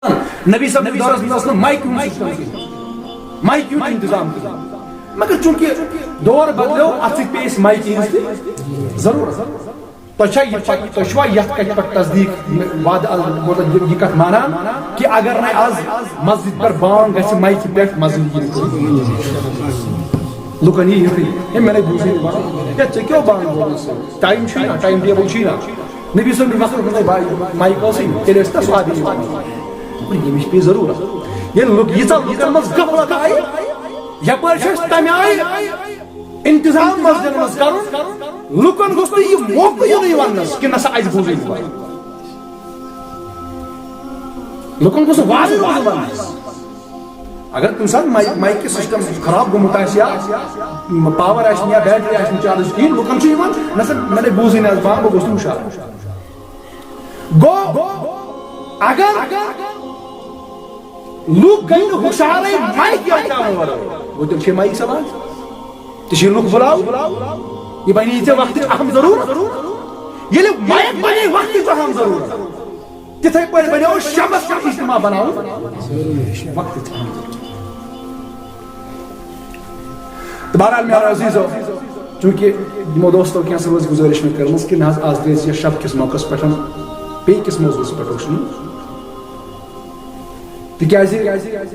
نبی صاحب نے دورس میں مائک مائک انتظام کیا مگر چونکہ دور بدلو اتھ پیس مائک ضرورت تشوا یت کت پہ تصدیق وعد یہ کت مانان کہ اگر نہ آز مسجد پر بانگ گھس مائک پہ مسجد لکن یہ میں نے بوزی ژے کیوں بانگ بولس ٹائم نا ٹائم ٹیبل نا نبی صاحب وقت مائک تیل سوادی یہ پی ضرورت یہ لکن مز غفلت آئی یپر تمہ آئی انتظام مسجد مز کر لکن گوس یہ موقع یہ ونس کہ نسا اس بوزی لکن گوس واضح ونس اگر کن سات مائک سسٹم خراب گومت پاور یا بیٹری چارج کہین لکن نسا میں نے بوزی نا بانگ بہ گوس ہشار گو اگر لوگ گئی ہوشارے مائک وہ تیل چھ مائک سوال تیل لوگ بلاو یہ بنی ژے وقت اہم ضرورت یہ مائک بنے وقت اہم ضرورت تتھے پہ بنو شبس کا اجتماع بناؤ وقت بہرحال میرا عزیزو چونکہ یمو دوستو کی روز گزارش میں کرمس کہ نہ آز گئی شب کس موقع پہ بیٚیہِ کس موضوعس پہ وچھن تکیازِ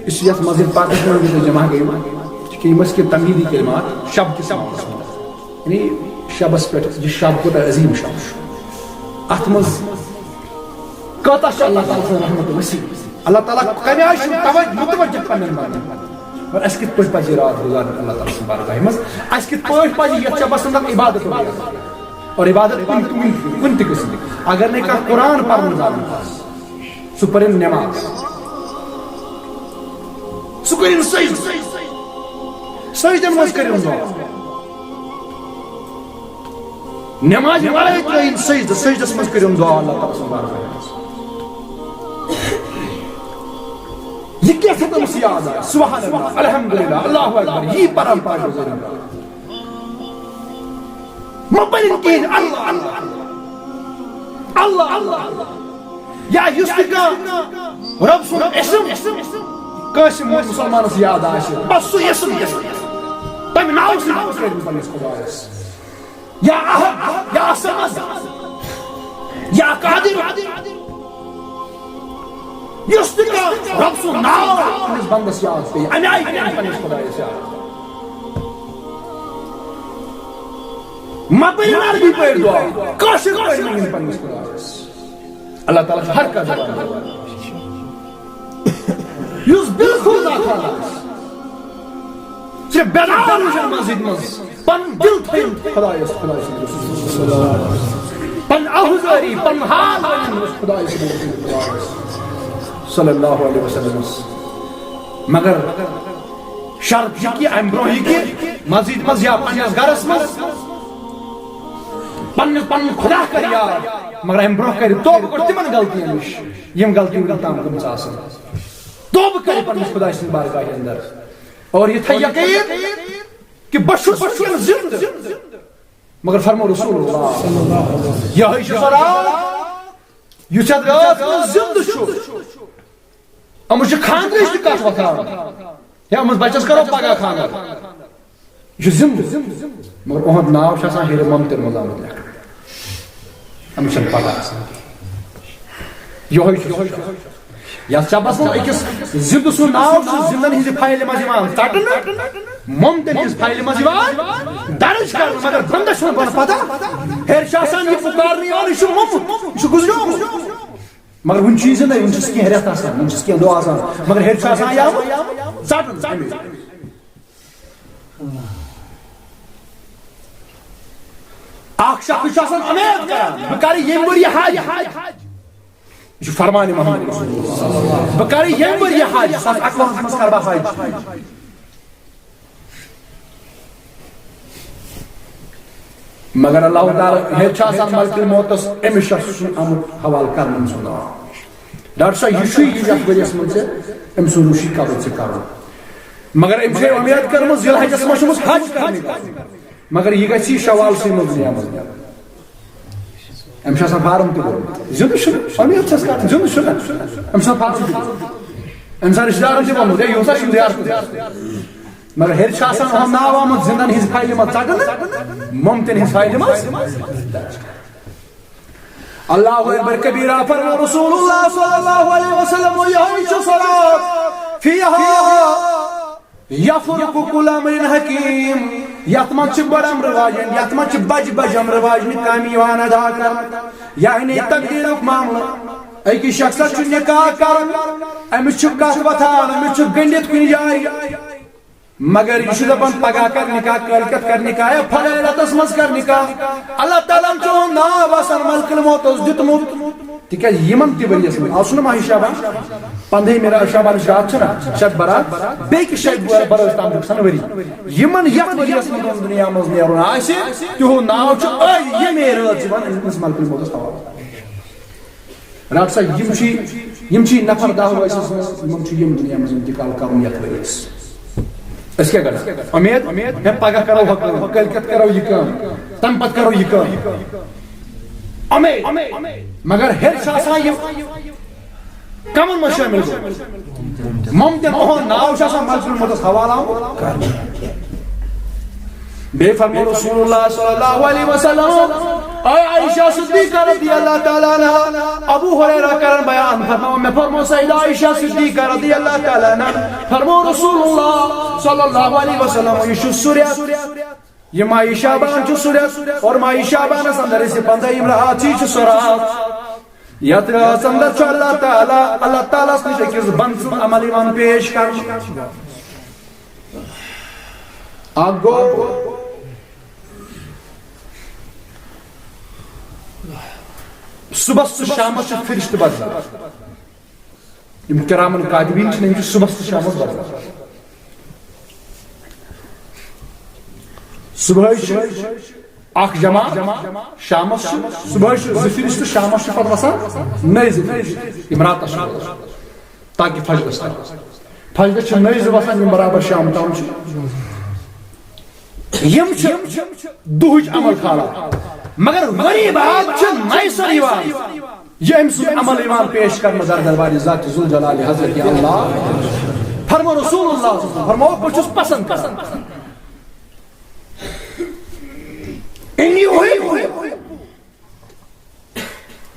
اس یتھ مسجد پاکس میں جمع گئی کہ یہ کہ تمہیدی کلمات شب کس موقع یعنی شبس پہ یہ شب کو عظیم شب ات مز کتا اللہ تعالیٰ سن رحمت وسیع اللہ تعالیٰ کمی آئی متوجہ پنن مانن اور اس کت پہ پہ رات گزار اللہ تعالیٰ سن بارگاہ مز اس کت پہ یہ شبس اندر عبادت اور عبادت کن تہ قسم اگر نے کہا قرآن پرن زانن سہ پرن نماز سہ کرن سجدن مز کرن دعا نماز ورائے ترائن سجدس مز کرن دعا اللہ تعالیٰ سن بارگاہ یہ کیا ختم یاد ہے سبحان اللہ الحمدللہ اللہ اکبر یہ پرن پاک گزارن مبرن کہین اللہ اللہ اللہ اللہ یا یستگا رب سن اسم کاش مسلمانس یاد آسہ بس سہ اسم تمہ ناو سۭتۍ کرن پننس خدایس یا احد یا صمد یا قادر یستگا رب سن ناو پننس بندس یاد پہ امہ آئی کرن پننس خدایس یاد مبرن عربی پہ دعا کاشر پہ منگن پننس خدایس اللہ تعالیٰ ہر کا جواب یس بالکل ناخوانا صرف بیدار روزن مسجد مز پن دل تھین خدایس پن احضاری پن حال خدایس صلی اللہ علیہ وسلم مگر شرط یہ کہ ام برونہی کہ مسجد مز یا پنس گرس مز پن خدا کر یاد مگر ام برونہ کر توبہ کر تمن غلطیاں نش یم غلطیاں تام گمژ آسن توبہ کر پنس خدا سن بارگاہ اندر اور یہ تھا یقین کہ بشر زند مگر فرمو رسول اللہ صلی اللہ علیہ وسلم یہ ہے صلات یہ رات زند شو ام چھ خاندرش کت وتھان یا ام بچس کرو پگہ خاندر یہ زند مگر اہد ناو چھ آسان ہیر ممتر ملامت لکھ ام چھ پگہ آسان یہ یا شبس اکس زند سن ناو زندن ہز فائل مز ٹٹن ممتن ہز فائل مز درج کر مگر بندس بن پتہ ہیر آسان یہ پکارنے یہ ممت یہ گزریو مگر ون چیز نا ون کی رت آسان ون کی دہ آسان مگر ہیر آسان ٹٹن اخ شخص امید کران بہ کر یم ور یہ حج یہ فرمان محمد رسول اللہ بہ کر یم ور یہ حج سن اقوام مز کر بہ حج مگر اللہ تعالی ہے آسان ملک الموتس امس شخص سن آمت حوالہ کرن سن ڈاکٹر صاحب یہ چھ یتھ ؤریس مز ام سن روشی قبل سے کرو مگر ام چھ امید کرم ذی الحجس مز حج کرنے مگر یہ گژھِ شوال سی مز أمس آسان فارم تہِ زِنٛدٕ چھُنہٕ أمیٖر چھَس کَران زِنٛدٕ چھُنہٕ أمس آسان فارم تہِ أمس آسان رِشتہٕ دارن تہِ ووٚنمُت ہے یہِ اوسا چھُنہٕ زیارت مگر ہیٚرِ چھُ آسان ہُم ناو آمُت زِنٛدن ہِنٛز فایلہِ منٛز ژٹنہٕ ممتن ہِنٛز فایلہِ منٛز اللہ اکبر کبیرہ فرمو رسول اللہ صلی اللہ علیہ وسلم یہی چھُ صلاة فیہا یفرق کل امر حکیم یتھ منٛز چھِ بڑ امر واجن یتھ منٛز چھِ بج بج امر واجنہِ کامہِ یِوان ادا کرنہٕ یعنی تقدیرُک معاملہٕ أکِس شخصس چھُ نکاح کران أمِس چھُ کتھ وتھان أمِس چھُ گٔنڈِتھ کُنہِ جایہِ مگر یہ چھُ دپان پگاہ کر نکاح کٲلکٮ۪تھ کر نکاح یا پھلٲنۍ رٮ۪تس منٛز کر نکاح اللہ تعالیٰ ہن چھُ ناو آسان ملکہ الموتس دیُتمُت تِکیٛازِ یِمن تہِ ؤریس منٛز آز چھُنہ ماہِ شابان 15 شابانٕچ رات چھُنہ شب برات بیٚکہِ شب برٲژ تام چھُ گژھان ؤری یِمن یتھ ؤریس منٛز دُنیا منٛز نیرُن آسہِ تِہُنٛد ناو چھُ ییٚمے رٲژ یِوان أمِس ملکہ الموتس حوالہٕ رٹ سا یِم چھِ نفر دہ وٲسِس منٛز یِمن چھُ یِم دُنیا منٛز انتقال کرُن یتھ ؤریس أسۍ کیٛاہ کرو امید ہے پگاہ کرو ہُہ کٲم کٲلکٮ۪تھ کرو یہِ کٲم تمہِ پتہٕ کرو یہِ کٲم امید مگر ہیٚرِ چھُ آسان یِم کمن منٛز شٲمِل گوٚمُت ممکن اُہُنٛد ناو چھُ آسان ملکہ الموتس حوالہٕ آمُت بیٚیہِ فرمو رسول اللہ صلی اللہ علیہ وسلم اے عائشہ صدیقہ رضی اللہ تعالیٰ عنہ ابو ہریرہ کرن بیان فرماو مےٚ فرمو سیدہ عائشہ صدیقہ رضی اللہ تعالیٰ عنہ فرمو رسول اللہ صلی اللہ علیہ وسلم یہ چھُ سُریت یہ ماہِ شعبان چھُ سُریت اور ماہِ شعبانس اندر اسہِ 15 رات چھِ یہِ چھُ سۄ رات یتھ راتس اندر چھُ اللہ تعالیٰ نِش أکِس بنٛدٕ سُنٛد عمل یِوان پیش کرنہٕ اکھ گوٚو صبحس تہٕ شامس چھِ فرشتہٕ بدلان یِم کرامن کاتبیٖن چھِ یِم چھِ صبحس تہٕ شامس بدلان صبحٲے چھِ اکھ جماعت شامس چھِ صبحٲے چھِ 2 فرشتہٕ شامس چھِ پتہٕ وسان نٔے 2 فرشتہٕ یِم راتس چھِ وسان تاکہِ فجرس تام فجرس چھِ نٔے 2 وسان یِم برابر شام تام چھِ یِم چھِ دُہٕچ عمل کھالان مگر ؤری بعد چھُ نَیہِ سر یِوان یہِ أمۍ سُنٛد عمل یِوان پیش کرنہٕ در دربارِ ذاتِ ذوالجلال حضرت اللہ فرمو رسول اللہ فرمو بہٕ چھُس پسند کران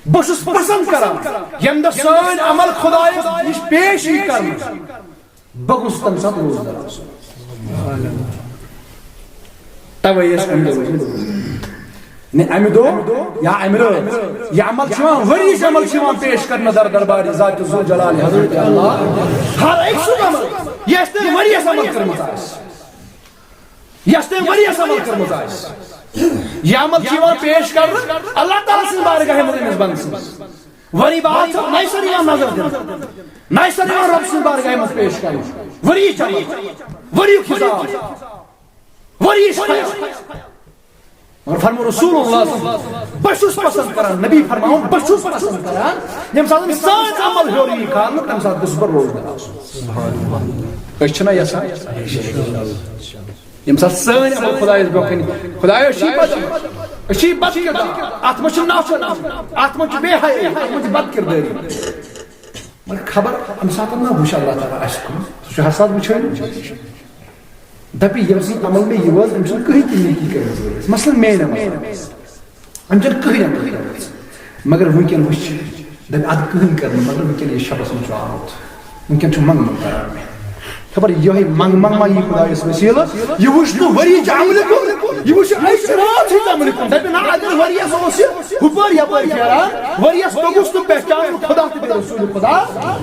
بہٕ چھُس پسند کران ییٚمہِ دۄہ سٲنۍ عمل خۄدایس نِش پیش یی کرنہٕ بہٕ گوٚژھُس تمہِ ساتہٕ روزدار آسُن توے ٲسۍ امہِ دۄہ امہِ دۄہ یا امہِ رٲژ یہِ عمل چھُ یِوان ؤرِیِچ عمل چھُ یِوان پیش کرنہٕ در دربارِ ذاتِ ذوالجلال حضرت اللہ ہر أکۍ سُنٛد عمل یۄس تٔمۍ ؤرِیس عمل کٔرمٕژ آسہِ یۄس تٔمۍ ؤرِیس عمل کٔرمٕژ آسہِ یہِ عمل چھُ یِوان پیش کرنہٕ اللہ تعالیٰ سٕنٛزِ بارگاہہِ منٛز أمِس بنٛدٕ سٕنٛز ؤری بعد چھُ نَیہِ سر یِوان نظر دِنہٕ نَیہِ سر یِوان رۄبہٕ سٕنٛزِ بارگاہہِ منٛز پیش کرنہٕ ؤرِیِچ عمل ؤریُک حساب ؤرِیِچ اور فرمو رسول اللہ بہٕ چھُس پسند کران نبی فرماوُن بہٕ چھُس پسند کران ییٚمہِ ساتہٕ سٲنۍ عمل ہیوٚر یی کھالنہٕ تمہِ ساتہٕ گوٚژھُس بہٕ روزدار آسُن أسۍ چھِنہ یژھان ییٚمہِ ساتہٕ سٲنۍ عمل خۄدایس برونٛہہ کَنہِ خۄدایا أسۍ چھِ بد کردار اتھ منٛز چھُ نافرمٲنی اتھ منٛز چھُ بے حیٲیی اتھ منٛز چھِ بد کردٲری مگر خبر امہِ ساتہٕ نہ وٕچھ اللہ تعالیٰ اَسہِ کُن سُہ چھُ ہر ساتہٕ وٕچھان دپی ییٚمہِ سٕنٛز عمل مےٚ یہِ وٲژ أمۍ چھُنہٕ کٕہٕنۍ تہِ نیکی کٔرمٕژ مثلاً میٲنۍ عمل أمۍ چھَنہٕ کٕہٕنۍ عمل کٔرمٕژ مگر وٕنکٮ۪ن وٕچھ دپہِ ادٕ کٕہٕنۍ کٔر نہٕ مگر وٕنکٮ۪ن یہِ شبس منٛز چھُ آمُت وٕنکٮ۪ن چھُ منٛگ منٛگ کران مےٚ خبر یِہوٚے منٛگ منٛگ ما یی خۄدایس وسیٖلہٕ یہِ وٕچھ نہٕ ؤرِیِچ عملہِ کُن یہِ وٕچھ أکِس راتھٕچ عملہِ کُن دپہِ نہ اگر ؤرِیس اوس یہِ ہُپٲرۍ یپٲرۍ پھیران ؤرِیس توٚگُس نہٕ پہچان خۄدا تہٕ بیٚیہِ رسوٗلہِ خۄدا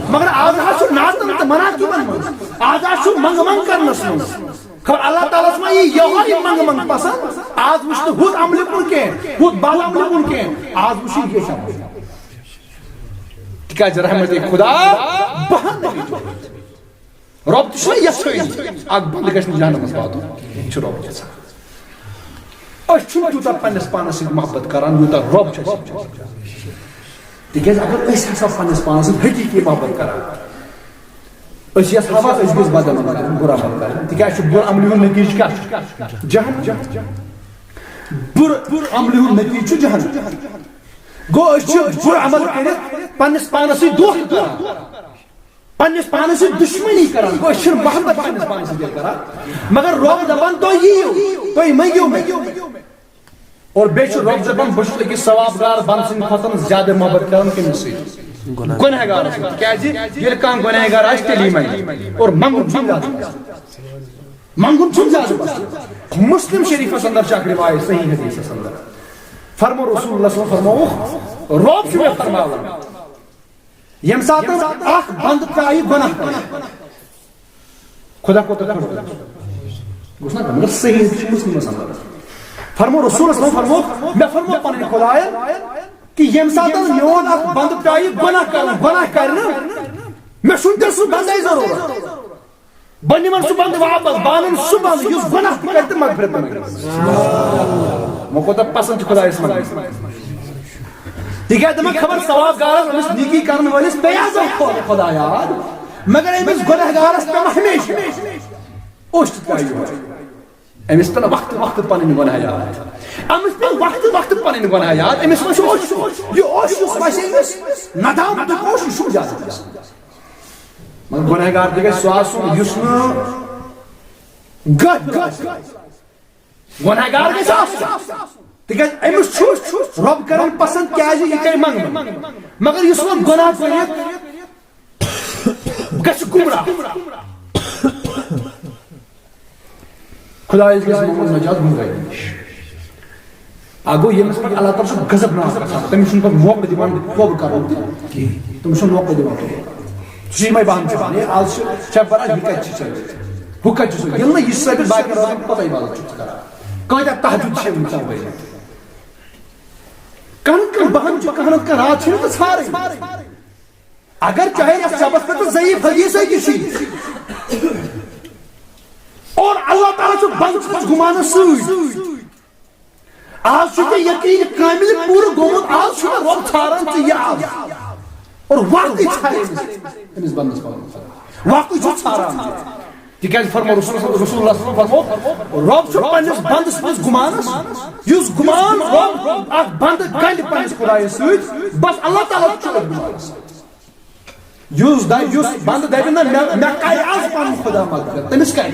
مگر آز حظ چھُ ناتن تہٕ مناقِبن منٛز آز حظ چھُ منٛگ منٛگ کرنس منٛز خبر اللہ تعالیٰ ما یی یِہوٚے منٛگ منٛگ پسند آز وٕچھ نہٕ ہُتھ عملہِ کُن کینٛہہ ہُتھ بد عملہِ کُن کینٛہہ آز وٕچھ یہِ ییٚتھۍ عملہِ تِکیٛازِ رحمتِ خۄدا بہن رۄب تہِ چھُنہ یژھٲنی اکھ بنٛدٕ گژھِ نہٕ جہنمس واتُن یہِ چھُ رۄب یژھان أسۍ چھِنہٕ تیوٗتاہ پننِس پانس سۭتۍ محبت کران یوٗتاہ رۄب چھُ اَسہِ تِکیٛازِ اگر أسۍ ہسا پننِس پانس سۭتۍ حقیٖقی محبت کران أسۍ یژھاوا أسۍ گٔژھۍ بد عمل کرٕنۍ بُرٕ عمل کرٕنۍ تِکیٛازِ چھُ بُرٕ عملہِ ہُنٛد نتیٖجہٕ کیٛاہ چھُ جہنم بُرٕ عملہِ ہُنٛد نتیٖجہٕ چھُ جہنم گو بر عمل کرت پنس پانس دھوکہ کران پنس پانس دشمنی کران گو محبت پنس پانس کران مگر رب دپان تھی ییو تھی منگو اور بیچ رب دپان بہ چھس أکس ثواب گار بند سند کھۄتہٕ زیادہ محبت کران کٔمِس سۭتۍ گۄنہگار سۭتۍ کیازِ ییٚلہِ کانٛہہ گۄنہگار آسہِ تیٚلی منگہِ اور منگُن چھُنہٕ زیادٕ بس مسلم شریفس اندر چھِ اکھ روایت صحیح حدیثس اندر فرمو رسول اللہ صلی اللہ علیہ وسلم رب چھُ مےٚ فرماوان یم سات اخ بند ترایہِ گۄناہ کران خدا کوتاہ گوٚژھ نا مگر صحیح چھُ مسلمس اندر فرمو رسول اللہ صلی اللہ علیہ وسلم فرمو مےٚ فرمو پنٕنۍ خداین کہ یم سات میون اخ بند ترایہِ گۄناہ کران گۄناہ کرنہٕ مےٚ چھُنہٕ تیٚلہِ سُہ بندٕے ضروٗرت بہٕ نِمن سُہ بند واپس بہٕ انن سُہ بند یُس گۄناہ تہِ کرِ تہٕ مغفرت تہِ منگہِ وۄنۍ کوتاہ پسند چھُ خدایس منگُن تِکیازِ دپان خبر ثواب گارس أمِس نیکی کرن وٲلِس پیٚیہِ حظ خدا یاد مگر أمِس گۄنہگارس پیٚوان ہمیشہ اوٚش تہِ ترٛایہِ یِہوٚے أمِس پیٚن وقتہٕ وقتہٕ پنٕنۍ گۄناہ یاد أمِس پیٚن وقتہٕ وقتہٕ پنٕنۍ گۄناہ یاد أمِس ما چھُ اوٚش یہِ اوٚش یُس وسہِ أمِس ندامتُک اوٚش یہِ چھُنہٕ زیادٕ گژھان مگر گۄنہگار تہِ گژھِ سُہ آسُن یُس نہٕ گۄنہگار گژھِ آسُن تِکیازِ أمِس چھُ رۄب کران پسند کیازِ یہِ کرِ منگنہٕ مگر یُس وۄنۍ گۄناہ کٔرِتھ گژھِ گمراہ خدایس گژھِ مومن نجات گمراہی نِش اگو ییٚمِس پتہٕ اللہ تعالیٰ چھُ غضب ناک گژھان تٔمِس چھُنہٕ پتہٕ موقعہٕ دِوان توبہٕ کرُن کِہیٖنۍ تٔمِس چھُنہٕ موقعہٕ دِوان توبہٕ سُہ چھُ یِمے بہان چھُ آز چھِ بران یہِ کتہِ چھِ ژےٚ ہُہ کتہِ چھُ سُہ ییٚلہِ نہٕ یہِ ثٲبت باقین روزان پتہ عبادت چھُ کران کۭتیاہ تہجد چھِ أمۍ ژےٚ پٔرمٕتۍ کانٛہہ بہان چھُ کانٛہہ نتہٕ کانٛہہ رات چھِ نہٕ ژھارٕنۍ اگر چاہے یتھ شبس پٮ۪ٹھ ضعیف حدیثے تہِ چھُ اور اللہ تعالیٰ چھُ بنٛد گُمانس سۭتۍ آز چھُ ژےٚ یقیٖن کامل پوٗرٕ گوٚمُت آز چھُ مےٚ رۄب ژھاران ژٕ یہِ آز اور واقعی ژھارِ أمِس بنٛدس پنُن واقعی چھُ ژھاران تِکیازِ فرمو رسول اللہ صلی اللہ علیہ وسلم فرمو رۄب چھُ پننِس بنٛدس منٛز گُمانس یُس گُمان رۄب اکھ بنٛدٕ گنڈِ پننِس خۄدایس سۭتۍ بس اللہ تعالیٰ چھُ أتھۍ گُمانس یُس بنٛدٕ دپہِ نہ مےٚ کرِ آز پنُن خۄدا مغفرت تٔمِس کرِ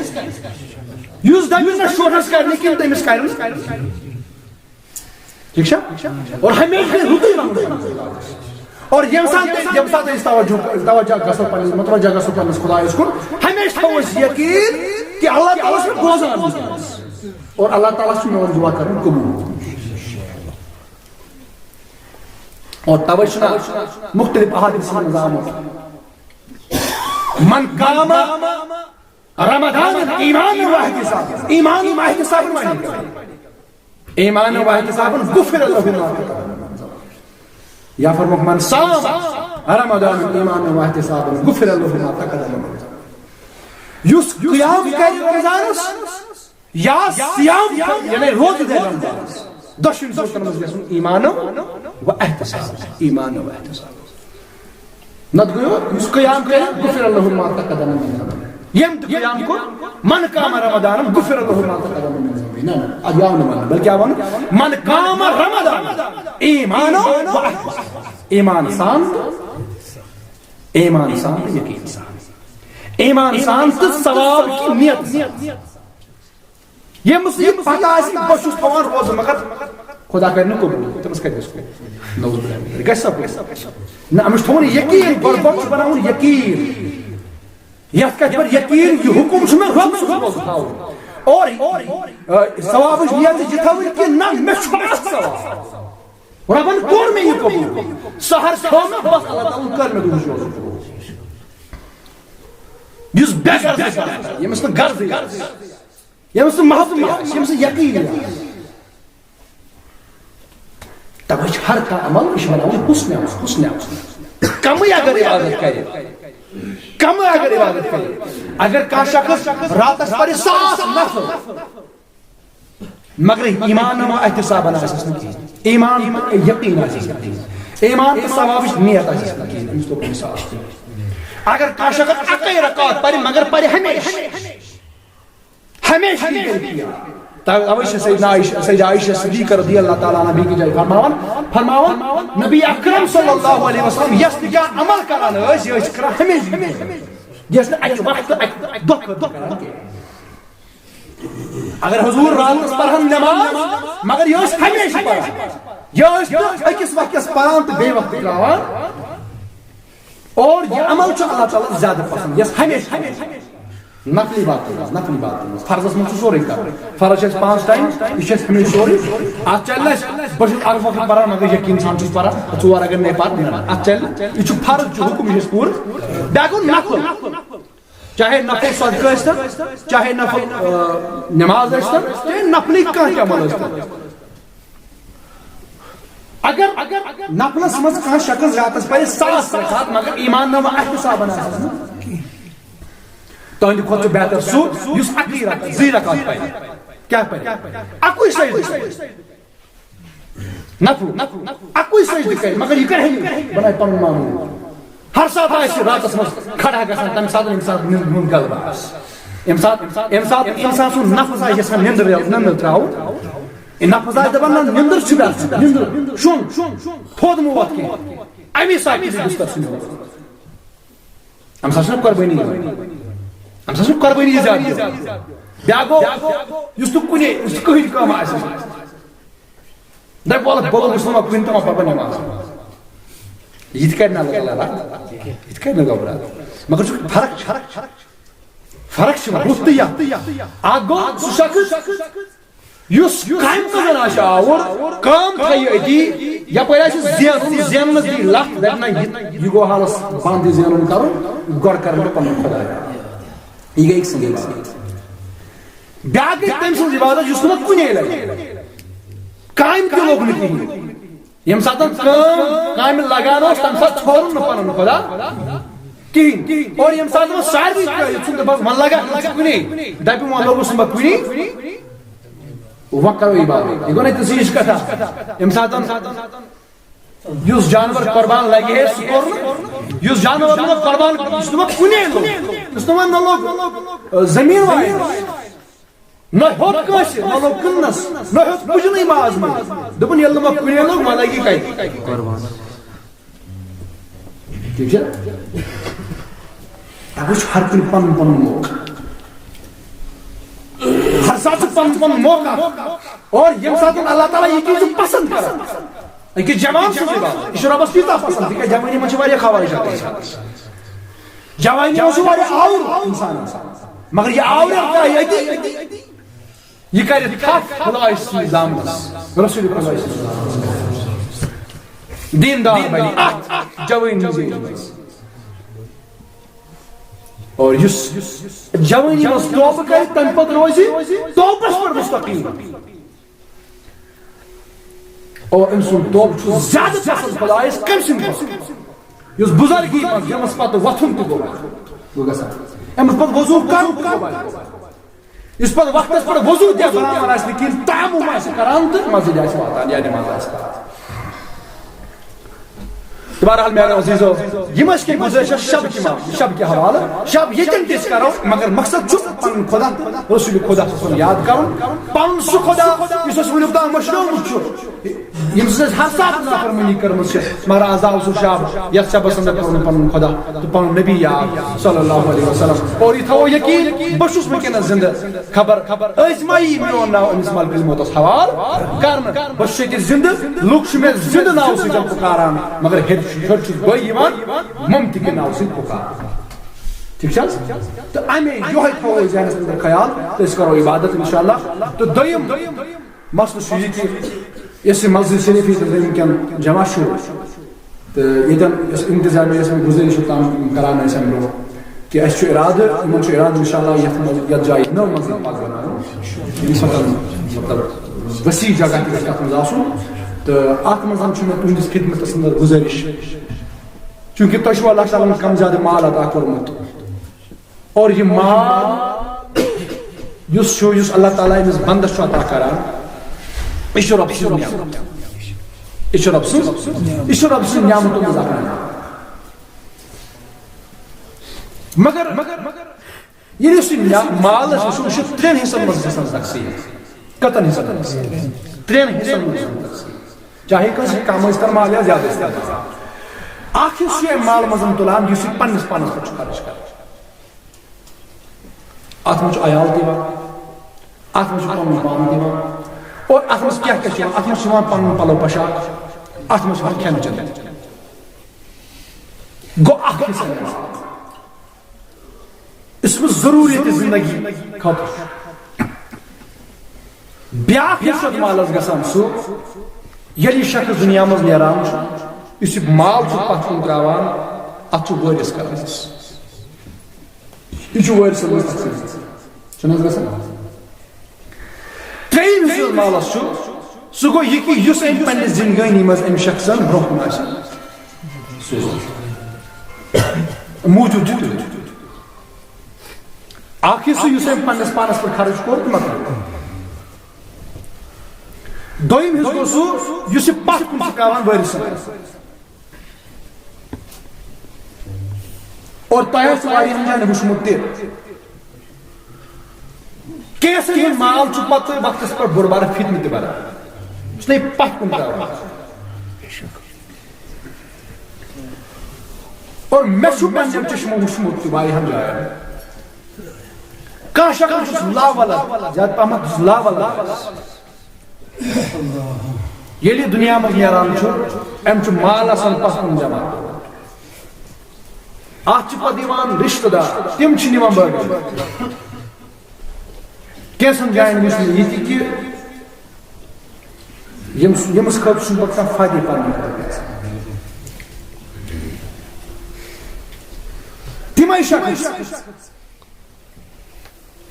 یُس دپہِ نہ شُرس کرِ نہٕ کینٛہہ تٔمِس کرِ نہٕ ٹھیٖک چھا اور ہمیشہ رُتُے منگُن اور یم سات أسۍ توجہ گژھو پننِس متوجہ گژھو پننِس خۄدایس کُن ہمیشہ تھاوو أسۍ یقیٖن کہ اللہ تعالیٰ چھُ بوزان اور اللہ تعالیٰ چھُ میون دُعا کران قبوٗل اور توے چھُنہ مختلف احادیثن منٛز آمُت من قام رمضان ایمانا واحتسابا ایمان و احتسابا غفر له ما تقدم یا فرموک من صام رمضان ایمان و احتسابا غفر له ما تقدم یُس قیام کرِ رمضانس یا صیام یعنی روزٕ دِ رمضانس دۄشوٕنی صوٗرتن منٛز گژھُن ایمان و احتساب ایمان و احتساب نتہٕ گوٚو یُس قیام کرِ غفر له ما تقدم من ذنبه یم تہِ قیام کوٚر من قام رمضان غفر له ما تقدم من ذنبه نہ اد یاو نہٕ ونُن بلکہِ آو ونُن من قام رمضان ایمان و احتساب ایمان سان یقین سان ایمان سان تہٕ ثواب کی نیت ییٚمِس یہِ پتہ آسہِ بہٕ چھُس تھاوان روزٕ مگر خدا کرِ نہٕ قبوٗل تٔمِس کتہِ گژھِ نوٚو گژھِ سا نہ أمِس چھُ تھاوُن یقیٖن گۄڈٕ چھُ بناوُن یقیٖن یتھ کتھ پٮ۪ٹھ یقیٖن یہِ حُکم چھُ مےٚ رۄب سُنٛد تھاوُن اور ثوابٕچ نیت یہِ تھاوٕنۍ کہِ نہ مےٚ چھُ اکھ ثواب رۄبن کوٚر مےٚ یہِ قبوٗل سحر تھوٚو مےٚ بس اللہ تعالیٰ کٔر مےٚ دُہٕچ روزٕ یُس بے غرض آسہِ ییٚمِس نہٕ غرضٕے آسہِ ییٚمِس نہٕ محبتٕے آسہِ ییٚمِس نہٕ یقیٖنٕے آسہِ توے چھُ ہر کانٛہہ عمل یہِ چھُ بناوُن حُسنہِ کمٕے اگر عبادت کرِ کمٕے اگر عبادت کرِ اگر کانٛہہ شخص راتس پرِ 100 نفل مگر ایمان و احتسابن آسٮ۪س نہٕ کِہیٖنۍ ایمان یقیٖن آسٮ۪س نہٕ کِہیٖنۍ ایمان تہٕ ثوابٕچ نیت آسٮ۪س نہٕ کِہیٖنۍ أمِس دوٚپ مثال اگر کانٛہہ شخص اکے رکعت پرِ مگر پرِ ہمیشہ اوشی سیدہ عائشہ صدیقہ رضی اللہ تعالیٰ عنہ بیکی جائے فرماون نبی اکرم صلی اللہ علیہ وسلم یس کیا عمل کران یہ کران ہمیشہ یس اکہ وقت دہ کران اگر حضور راتس پرہن نماز مگر یہ ہمیشہ پران یہ اکس وقت پران تو بے وقت تراوان اور یہ عمل اللہ تعالیٰ زیادہ پسند یس ہمیشہ نقلی بات فرضس من سورے کر فرض 5 ٹائم یہ ہمیشہ سورے ات چل بس عرف وقت پران مگر یقین سان پران 4 اگر نہیں پات ات چل یہ فرض حکم یہ پور بیاکو نفل چاہے نفل صدقہ اشتن چاہے نفل نماز اشتن چاہے نفلی کان عمل اشتن اگر نفلس مز کان شخص راتس پہ 100 رکعت مگر ایمان نامہ احتساب بنا تہند کھت بہتر سو یس اکی رکعت 2 رکعت پہ کیا پہ اکوئی سجدہ نفل اکوئی سجدہ کرے مگر یہ کرے بنائے پن معمول ہر ساتھ آئے راتس مز کھڑا گژھان تمہ ساتھ انسان نیند غلبہ ام ساتھ انسان سن نفس آئے یژھان نیندر تراو نفس آئے دپان نیندر چھ نیندر شون تھود مو وات کی امی ساتھ بستر سن ام ساتھ قربانی زیادہ بیا گو یس تو کنے اس کہین کام آسہ دپ بول بول مسلم کن تم پپا نماز یہ کر نہ لگا یہ کر نہ گبرا مگر فرق چھ رتیا اگو شخص یس کام کران آشا اور کام تھائی اتی یا پہ زین دی لفظ دپنا یہ گو حالس بند زینن کرن گڑ کرن پن خدا یہ گئی ایک سنگی بات بیاکھ گئی تم سن عبادت یس نہ کنے لگے قائم تہ لوگ نہ کہین یم سات کام لگان تم سات چھوڑن پن خدا کہین اور یم سات سارے چھن من لگا کنے دپہ من لوگ سن کنے وہ کرو عبادت یہ گو نہ تسیش کتھا یم سات یس جانور قربان لگے ہے سکور یس جانور قربان اس کنے لوگ اس نہ لوگ زمین وائے نہ ہوت کس نہ لوگ کنس نہ ہوت بجنی باز میں دپن یل نہ کنے لوگ ما لگی کئی قربان ٹھیک ہے اب ہر کوئی پن موقع ہر ساتھ پن موقع اور یم ساتھ اللہ تعالیٰ یہ چیز پسند کران کہ جوان سن بات یہ ربس پیتا پسند کہ جوانی من چھ خواہشات جوانی من چھ آور انسان مگر یہ آور کیا یہ کرے تھک خدا اس دامس رسول خدا اس دیندار بنی جوانی اور یس جوانی من توبہ کرے تم پت روزی توبس پر مستقیم اور انسان توب زیادہ پسند خدایس کم سن پسند یس بزرگی من یمس پتہ وتھن تہ گو گژھان امس پتہ وضو کرن تہ گو اس پتہ وقتس پتہ وضو تہ برابر آسہ نہ کہین تیمم آسہ کران تہ مسجد آسہ واتان یا نماز آسہ بہرحال میرے عزیزو یہ کی گزارش شب کے حوالہ شب یتن تس کرو مگر مقصد پن خدا رسول خدا یاد کرو پن سہ خدا اس ونیک تام مشروع یم ہر سات نافرمانی کرم مگر عذاب سہ شب یس شبس اندر کرو پن خدا تو پن نبی یاد صلی اللہ علیہ وسلم اور یہ تھو یقین بس ونکس زندہ خبر ازمائی میون ناو امس ملک الموتس حوال کرنا بس زندہ لوگ مے زندہ ناو سۭتۍ پکاران مگر بھائی ممتکن ناو سی پکار ٹھیک تو امی یہ تھو ذہنس اندر خیال تو اس کرو عبادت انشاءاللہ تو دویم مسئلہ یہ کہ اس مسجد شریف ونکن جمع تو یتن انتظامیہ گزارش تام کران برو کہ اس ارادہ ارادہ انشاءاللہ یت جائے نو مسجد مطلب وسیع جگہ تک آسن تو ات مز تہندس خدمتس اندر گزارش چونکہ تہ اللہ تعالیٰ کم زیادہ مال عطا کورمت اور یہ مال یس اللہ تعالیٰ امس بندس عطا کران یہ رب سن نعمت یہ رب سن نعمت مگر یہ مال ترین حصن مز تقسیم کتن حصہ ترین حصن چاہے کس کم استعمال یا زیادہ استعمال اخ حصہ مال مزن تلان جس پنس پانس پہ خرچ کر ات مجھ عیال دیوان ات مجھ پن پان دیوان اور ات مجھ کیا کیا ات مجھ پن پلو پشاک ات مجھ کھین چین گو اخ حصہ اس میں ضروریت زندگی خاطر بیاکھ حصہ مالس گژھان سُہ ییٚلہِ شخص دنیا منٛز نیران چھُ یُس یہِ مال چھُ پتھ کُن تراوان اتھ چھُ وٲرِث کران یہِ چھُ وٲرِث منٛز چھُنہٕ حظ گژھان ترٛیٚیِم حصہٕ مالس چھُ سُہ گوٚو یہِ کہِ یُس أمۍ پننہِ زندگٲنی منٛز أمۍ شخصن برونٛہہ کُن آسہِ موٗجوٗد چھُ اکھ حصہٕ یُس أمۍ پننِس پانس پٮ۪ٹھ خرچ کوٚر تہٕ مۄکلیو دوٚیِم حصہٕ گوٚو سُہ یُس یہِ پتھ کُن چھُ تراوان وٲرِثن اور تۄہہِ آسہِ واریاہن جاین وٕچھمُت تہِ کینٛژن ہُنٛد مال چھُ پتہٕ وقتس پٮ۪ٹھ بوٚڑ بارٕ فتنہٕ تہِ بران یہِ چھُنہ یہِ پتھ کُن تراوان اور مےٚ چھُ پننٮ۪ن چشمو وٕچھمُت تہِ واریاہن جاین کانٛہہ شخص چھُس لاولد زیادٕ پہمتھ چھُس لاولد ییٚلہِ دُنیا منٛز نیران چھُ أمۍ چھُ مال آسان پتھ کُن جمع اتھ چھِ پتہٕ یِوان رشتہٕ دار تِم چھِ نِوان بٲگۍ کینٛژن جاین وٕچھ مےٚ یہِ تہِ کہِ ییٚمِس خٲطرٕ چھُنہٕ پتہٕ کانٛہہ فٲیدٕ پننہِ خٲطرٕ تِمے شخص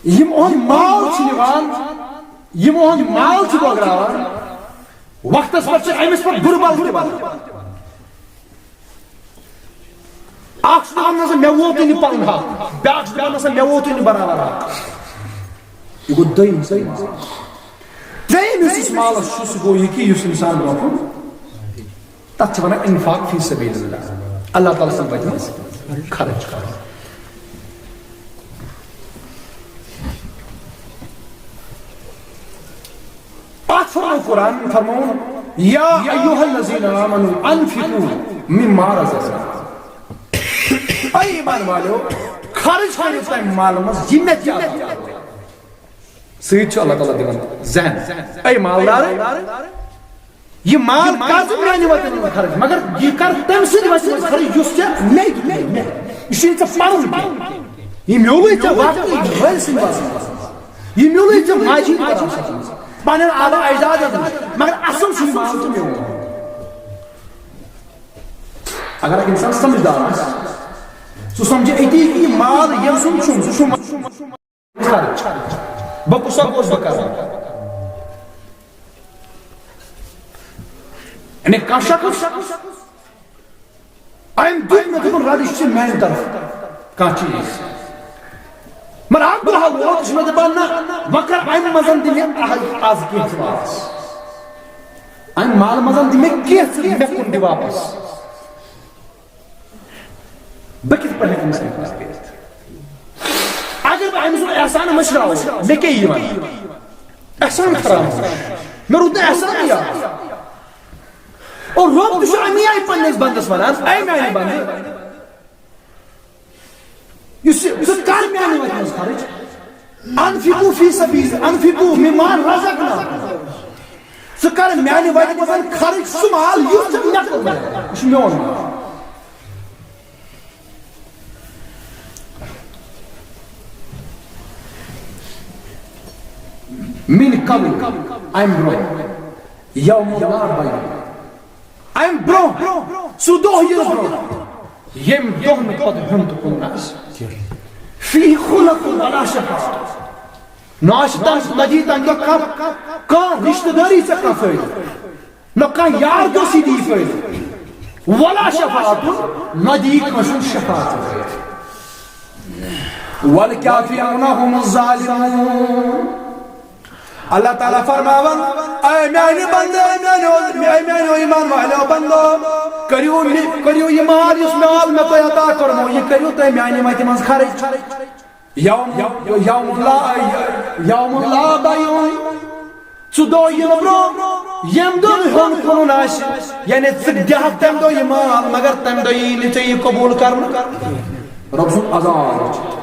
یِم اُہُنٛد مال چھِ نِوان یِم اُہُنٛد مال چھِ بٲگراوان وقتس پٮ۪ٹھ چھِ أمِس پتہٕ بُرٕ بل تہِ واتان اکھ چھُ دپان نسا مےٚ ووتُے نہٕ پنُن حق بیاکھ چھُ دپان نسا مےٚ ووتُے نہٕ برابر حق یہِ گوٚو دوٚیِم ترٛیٚیِم یُس یُس مالس چھُ سُہ گوٚو یہِ کہِ یُس انسان برونٛہہ کُن تتھ چھِ ونان انفاق فی سبیل اللہ اللہ تعالیٰ سٕنٛدِ وتہِ منٛز خرچ کرُن اتھ فرمو قرآن فرمون یا ایھا الذین آمنوا انفقوا مما رزقناکم اے ایمان والو خرچ کٔرِو تمہِ مالہٕ منٛز یہِ مےٚ ژےٚ عطا کوٚرُتھ سۭتۍ چھُ اللہ تعالیٰ دِوان ذہن اے مالدار یہِ مال کر ژٕ میانہِ وتہِ منٛز خرچ مگر یہِ کر تمہِ سٕنٛدِ وتہِ منٛز خرچ یُس ژےٚ مےٚ دیُت یہِ چھُنہٕ ژےٚ پنُن کینٛہہ یہِ میوٗلٕے ژےٚ واقعی وٲرۍ سٕنٛدِ وتہِ منٛز یہِ میوٗلٕے ژےٚ ماجی منٛز پنن آبا اجداد مگر اصل چھُ مال تہٕ میون اگر اکھ انسان سمجھدار آسہِ سُہ سمجھِ أتی کہِ یہِ مال ییٚمہِ سُنٛد چھُم سُہ چھُ خرچ بہٕ کُس اوسُس بہٕ کران یعنی کانٛہہ شخص أمۍ دیُت مےٚ دوٚپُن رۄبہِ یہِ چھُ میانہِ طرفہٕ کانٛہہ چیٖز مگر اکھ دۄہ ووت چھُ مےٚ دپان نہ وۄنۍ کر امہِ منٛز دِ مےٚ آز کینٛہہ واپس امہِ مالہٕ منٛز دِ مےٚ کینٛہہ ژٕ مےٚ کُن دِ واپس بہٕ کِتھ پٲٹھۍ ہیٚکہٕ أمِس احسان کٔرِتھ اگر بہٕ أمۍ سُنٛد احسان مٔشراوٕ مےٚ کیٛاہ یی وَنہٕ احسان خراب مےٚ روٗد نہٕ احسانٕے یاد اور رۄب تہِ چھُ امی آیہِ پننِس بنٛدس ونان اے میانہِ بنٛدٕ یُس ژٕ کر میانہِ وتہِ منٛز خرچ انفقوا فی سبیل انفقوا مما رزقناکم ژٕ کر میانہِ وتہِ منٛز خرچ سُہ مال یُس ژےٚ مےٚ کوٚرمُت یہِ چھُ میون مال من قبل امہِ برونٛہہ یوم لا بیع امہِ برونٛہہ سُہ دۄہ یِنہٕ برونٛہہ ییٚمہِ دۄہ نہٕ پتہٕ ہیوٚن تہٕ کُن آسہِ فی خلق ولا شفاعت نہ آسہِ تَمہِ دۄہ کانٛہہ رشتہٕ دٲری ژےٚ کانٛہہ فٲیدٕ نہ کانٛہہ یار دوستی دی فٲیدٕ ولا شفاعت نہ دی کٲنٛسہِ ہُنٛد شفاعت والکافرون هم الظالمون اللہ تعالیٰ فرماون اے میانہِ بندٕ اے میانیو ایمان والٮ۪و بندو کٔرِو یہِ مال یُس مال مےٚ تۄہہِ عطا کوٚرمو یہِ کٔرِو تُہۍ میانہِ وتہِ منٛز خرچ یوم لا بیع دو ین برو یم دون ہن کنن آس یعنی دہت تم دو یہ مال مگر تم دو یہ ژے یہ قبول کرن رب سن عذاب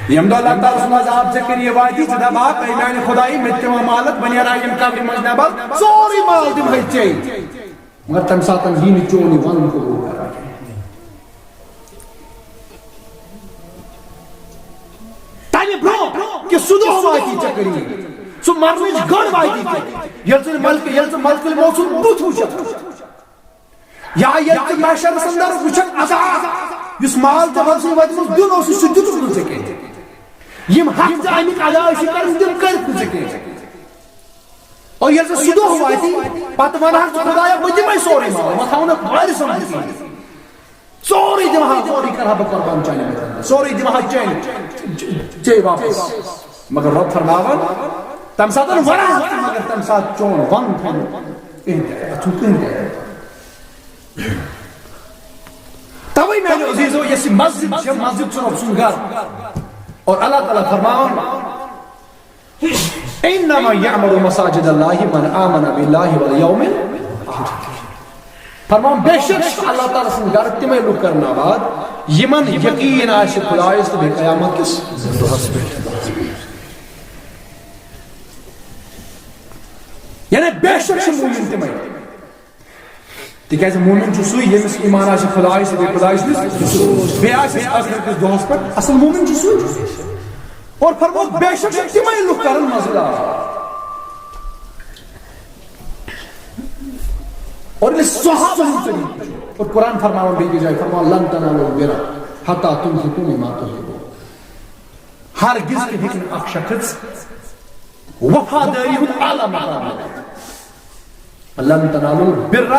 یم دو اللہ تعالیٰ سن عذاب ژے کر یہ وادی ژے دپا اے میانہ خدائی مےٚ تہِ مالک بہ نیرا یم قبرِ منٛز نٮ۪بر سورُے مال دِمہے ژے مگر تمہِ ساتہٕ یی نہٕ چون یہِ ونُن قبول کران تمہِ برونٛہہ کہِ سُہ دۄہ واتی ژےٚ کٔری سُہ مرنٕچ گٔڑ واتی ژےٚ ییٚلہِ ژٕ ملکہٕ الموت سُنٛد بُتھ وٕچھکھ یا ییٚلہِ ژٕ محشرس انٛدر وٕچھکھ عذاب یُس مال ژےٚ رۄبہٕ سٕنٛدِ وتہِ منٛز دیُن اوسُے سُہ دِتُکھ نہٕ ژےٚ کینٛہہ یِم حق ژےٚ امیِکۍ ادا ٲسی کرٕنۍ تِم کٔرِتھ نہٕ ژےٚ کینٛہہ اور ییٚلہِ ژےٚ سُہ دۄہ واتی پتہٕ ونہکھ ژٕ خدایا بہٕ دِمے سورُے مال بہٕ تھاونہٕ وارِثن سورُے دِمہا سورُے کرہا بہٕ قۄربان چانہِ خٲطرٕ سورُے دِمہا ژےٚ واپس مگر رۄب فرماوان تمہِ ساتہٕ ونہکھ ژٕ مگر تمہِ ساتہٕ چون ون تھاونہٕ کٕہٕنۍ تہِ اتھُن کٕہٕنۍ تہِ توے میانیو عزیزو یس یہ مسجد چھِ مسجد چھُ رۄب سُنٛد گرٕ اور اللہ تعالیٰ فرماوان انما یعمر مساجد اللہ من آمن باللہ والیوم فرماوان بے شک اللہ تعالیٰ سُنٛد گرٕ تِمے لُکھ کرن آباد یمن یقین آسہِ خدایس تہٕ بیٚیہِ قیامت کِس دۄہس پٮ۪ٹھ یعنی بے شک چھِ مومن تِمے تِکیازِ مومن چھُ سُے ییٚمِس ایمان آسہِ خدایس تہٕ بیٚیہِ خدایہِ سٕنٛدِس بیٚیہِ آسہِ آخرت کِس دۄہس پٮ۪ٹھ اصل مومن چھُ سُے اور فرمووُکھ بے شک چھِ تِمے لُکھ کرن مزٕدار اور ییٚلہِ صحابہ ہُنٛد طریٖقہٕ چھُ اور قرآن فرماوان بیٚیہِ جایہِ فرماوان لن تنالوا البر حتى تنفقوا مما تحبون ہرگز تہِ ہیٚکہِ نہٕ اکھ شخص وفادٲری ہُنٛد اعلیٰ مقام لن تنالوا البر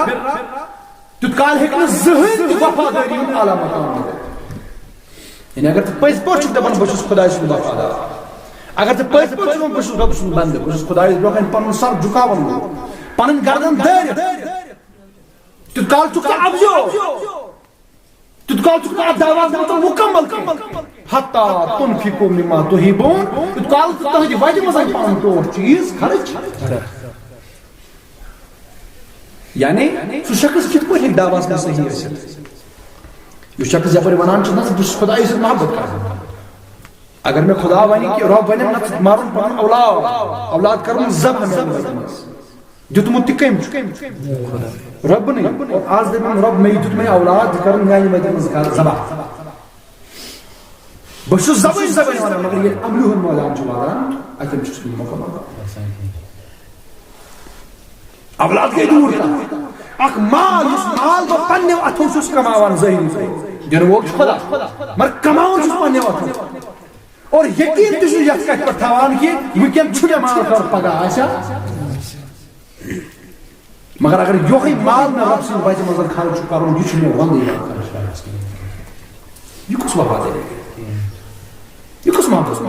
تیُتھ کال ہیٚکہِ نہٕ زٕہٕنۍ تہِ وفادٲری ہُنٛد اعلیٰ مقام مِلِتھ یعنی اگر ژٕ پٔزۍ پٲٹھۍ چھُکھ دپان بہٕ چھُس خۄداے سُنٛد وفادار اگر ژٕ پٔزۍ پٲٹھۍ چھُکھ بہٕ چھُس رۄبہٕ سُنٛد بنٛدٕ بہٕ چھُس خۄدایس برونٛہہ کنہِ پنُن سر جُکاوان وول پنٕنۍ گردن دٲرِتھ تیُتھ کال چھُکھ ژٕ افزیو تیُتھ کال چھُکھ ژٕ اتھ دعواہس مُتعلق مُکمل حتى تنفقوا مما تحبون تیُتھ کال ژٕ تُہنٛدِ وتہِ منٛز پنُن ٹوٹھ چیٖز خرٕچ یعنی سُہ شخص کِتھ پٲٹھۍ ہیٚکہِ دعواہس منٛز صحیح ٲسِتھ یُس شخص یپٲرۍ ونان چھُ نہ بہٕ چھُس خۄدایہِ سۭتۍ محبت کران اگر مےٚ خۄدا ونہِ کہِ رۄب ونیٚم نہ مارُن پنُن اولاد کرُن ذبح میانہِ وتہِ منٛز دیُتمُت تہِ کٔمۍ چھُ رۄبنٕے اور آز دپن رۄب مےٚ دیُت مےٚ اولاد یہِ کرُن میانہِ وتہِ منٛز ذبح بہٕ چھُس زبٲنۍ ونان مگر ییٚلہِ عملہِ ہُنٛد مٲدان چھُ واتان اتٮ۪ن چھُس بہٕ مُکمل اولاد گٔے دوٗر اکھ مال یُس مال بہٕ پننیو اتھو چھُس کماوان ظٲہری دِنہٕ وول چھُ خۄدا مگر کماوان چھُس پننیو اتھو اور یقین تہِ چھُس یتھ کتھِ پٮ۪ٹھ تھاوان کہِ وٕنکٮ۪ن چھُ مےٚ مال خٲر پگاہ آسیا مگر اگر یِہوے مال مےٚ رۄب سٕنٛدِ وتہِ منٛز خرٕچ چھُ کرُن یہِ چھُ مےٚ ونٛدٕ یِوان یہِ کُس وفادٲری یہِ کُس محبت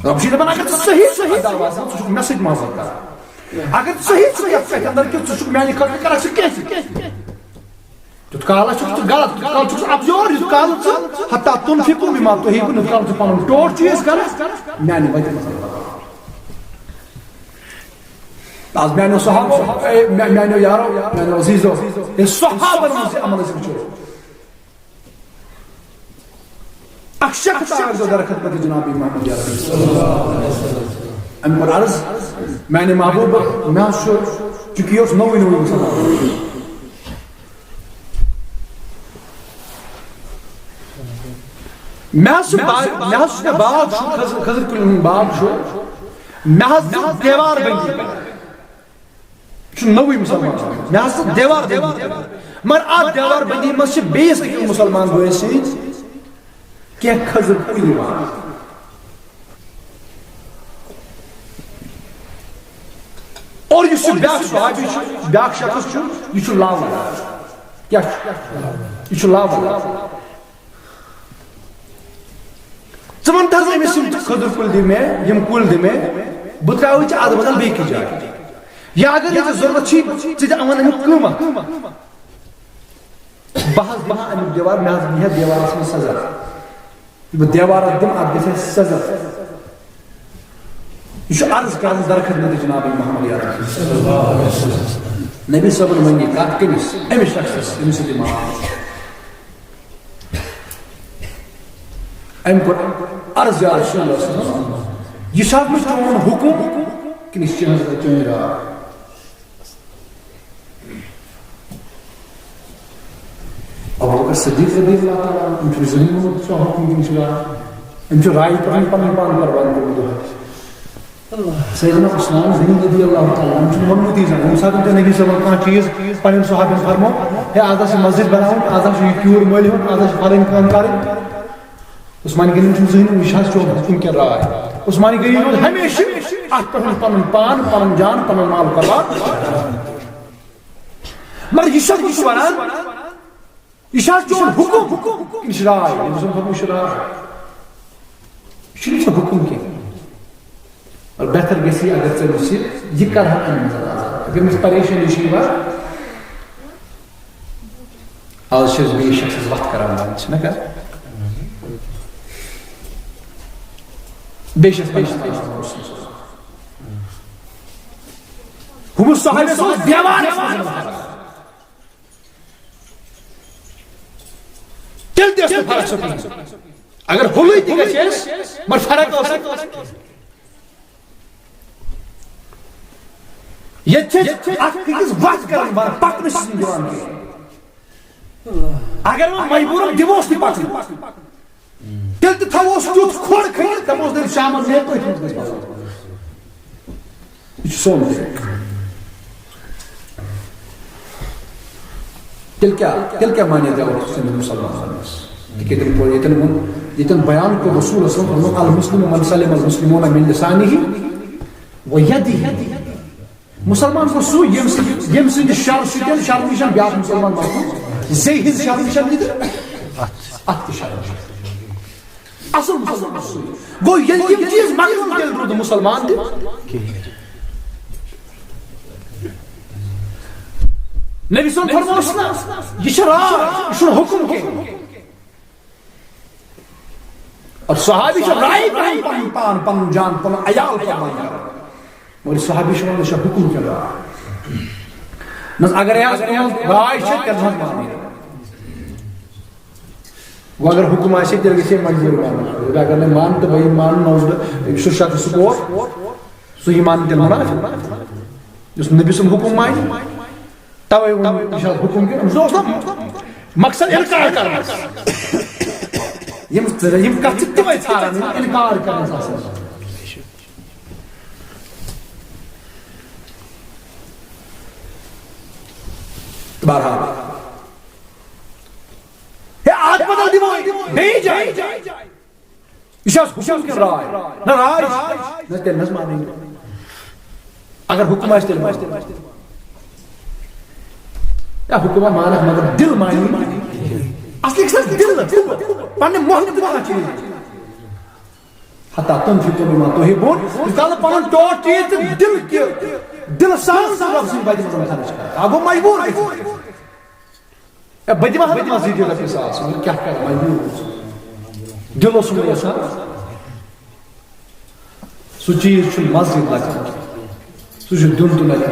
رۄب چھُ دپان اگر ژٕ صحیح دعواہس منٛز ژٕ چھُکھ مےٚ سۭتۍ محبت کران اگر صحیح چھُ یتھ کتھِ اندر کہِ ژٕ چھُکھ میانہِ خٲطرٕ کران ژٕ کینٛہہ تیُتھ کال چھُکھ ژٕ غلط تیُتھ کال چھُکھ ژٕ افزور یُتھ کال ژٕ حتى تنفقوا مما تحبون یُتھ کال ژٕ پنُن ٹوٹھ چیٖز کران میانہِ وتہِ منٛز آز میانیو صحابو میانیو یارو میانیو عزیزو ییٚلہِ صحابن منٛز یہِ عمل أسۍ وٕچھو اکھ شخص آو در خدمت جناب محمد أمۍ کوٚر عرض میانہِ محبوب مےٚ حظ چھُ چوٗنٛکہِ یہِ اوس نوٚوُے مسلمان مےٚ حظ چھُ باغ چھُ خٔزٕر کُلٮ۪ن ہُنٛد باغ چھُ مےٚ حظ دیُت دیوار بٔنٛدی یہِ چھُ نوٚوُے مسلمان مےٚ حظ دیُت دیوار بٔنٛدی مگر اتھ دیوار بٔنٛدی منٛز چھِ بیٚیِس أکِس مُسلمان بٲے سۭتۍ کینٛہہ خٔزٕر کُلۍ یِوان اور یُس یہِ بیٛاکھ صحابی چھُ بیٛاکھ شخص چھُ یہِ چھُ لاوان کیٛاہ چھُ یہِ چھُ لاوان ژٕ وَن تہٕ حظ أمِس یِم خٔزٕر کُلۍ دِ مےٚ یِم کُلۍ دِ مےٚ بہٕ ترٛاوٕے ژےٚ اَدٕ بدل بیٚیہِ کِس جایہِ یا اگر نہٕ ژےٚ ضروٗرت چھُے ژٕ دِ یِمن امیُک قۭمتھ بہٕ حظ دِمہٕ امیُک دیوار مےٚ حظ یی ہا دیوارس منٛز سزا بہٕ دیوار دِمہٕ اتھ گژھِ سزا یہ عرض کران درخدمت جناب محمد عربی نبی صبر ونی کت کمس امس شخص امس معاف ام کو عرض یا رسول اللہ صلی اللہ علیہ وسلم یہ ساتھ مجھ چون حکم کہ اس چیز کا چون رہا ابو بکر صدیق رضی اللہ تعالیٰ عنہ ان ذہن میں چون حکم کی نشلا ان جو رائے پر پن قربان کر دو سیدنا عثمان غنی رضی اللہ تعالیٰ عنہ ونمت یہ ہم ساتھ نبی صلی اللہ علیہ وسلم چیز پن صحابہ فرمو ہے آدھا سے مسجد بناؤ آدھا سے کیور مل ہو آدھا سے فلان کام کریں عثمانی غنی چھن ذہن وشاس چون حکم کر رہا ہے عثمانی غنی ہمیشہ ات پر پن پان پن جان پن مال قربان مگر یہ شخص کچھ ونان یہ شخص چون حکم اشراع مسلم فرمو اشراع شریف حکم کی اور بہتر گسی اگر ژے وچھ یہ کر اگر مجھ پریشانی چھ آج چھس بیس شخص وقت کران نا کر بیس ہم صحابہ سو دیوان تیل دیس فرق سپد اگر ہوئی تھی گھس مگر فرق یہ اکس وقت کران پکن دان اگر مجبور دموس تہ پکن تیل تہ تھوس تیت کھوڑ کھنت دموس دن شام یہ سون تیل کیا مانے مسلمان یتن بیان کو رسول صلی اللہ علیہ وسلم المسلم من سلم المسلمون من لسانه ويده مسلمان کو سو یم سند شر سن شر نشان بیا مسلمان محفوظ زی ہند شر نشان دید ات شر اصل مسلمان سو گو یم چیز مقصد تیل رود مسلمان تہ نبی صلی اللہ علیہ وسلم یہ راہ یہ حکم کے اور صحابی چھ رائے پن پان پن جان پن عیال فرمان مگر صحابی شما نشا حکم کر رہا نس اگر یہ رائے چھ تیل مت مانی وہ اگر حکم آئے تیل گژھِ مجبور مان اگر میں مان تو بھائی مان نوز سہ شخص سکور سہ یہ مان تیل منافق اس نبی سن حکم مانی توے حکم کر مقصد انکار کرنا یم کت تمے ژھاران انکار کرنا بہرحال ہے آج بدل دیو نہیں جائے یہ حکم کر رہا ہے نہ رائے نہ تیل نظم آنے اگر حکم آئے تیل مانتے یا حکومت مانا مگر دل مانی اصلی کسا دل پانے محبت والا چیز حتی تنفقوا مما تحبون اس کال پانن ٹوٹ چیز دل کی دل سان سے لفظی باید مزمت خرچ کرتا آگو مجبور ہے بدی محبت مزید یہ لفظ آس کیا کر مجبور دلو سن ایسا سو چیز چھو مزید لگتا سو جو دل تو لگتا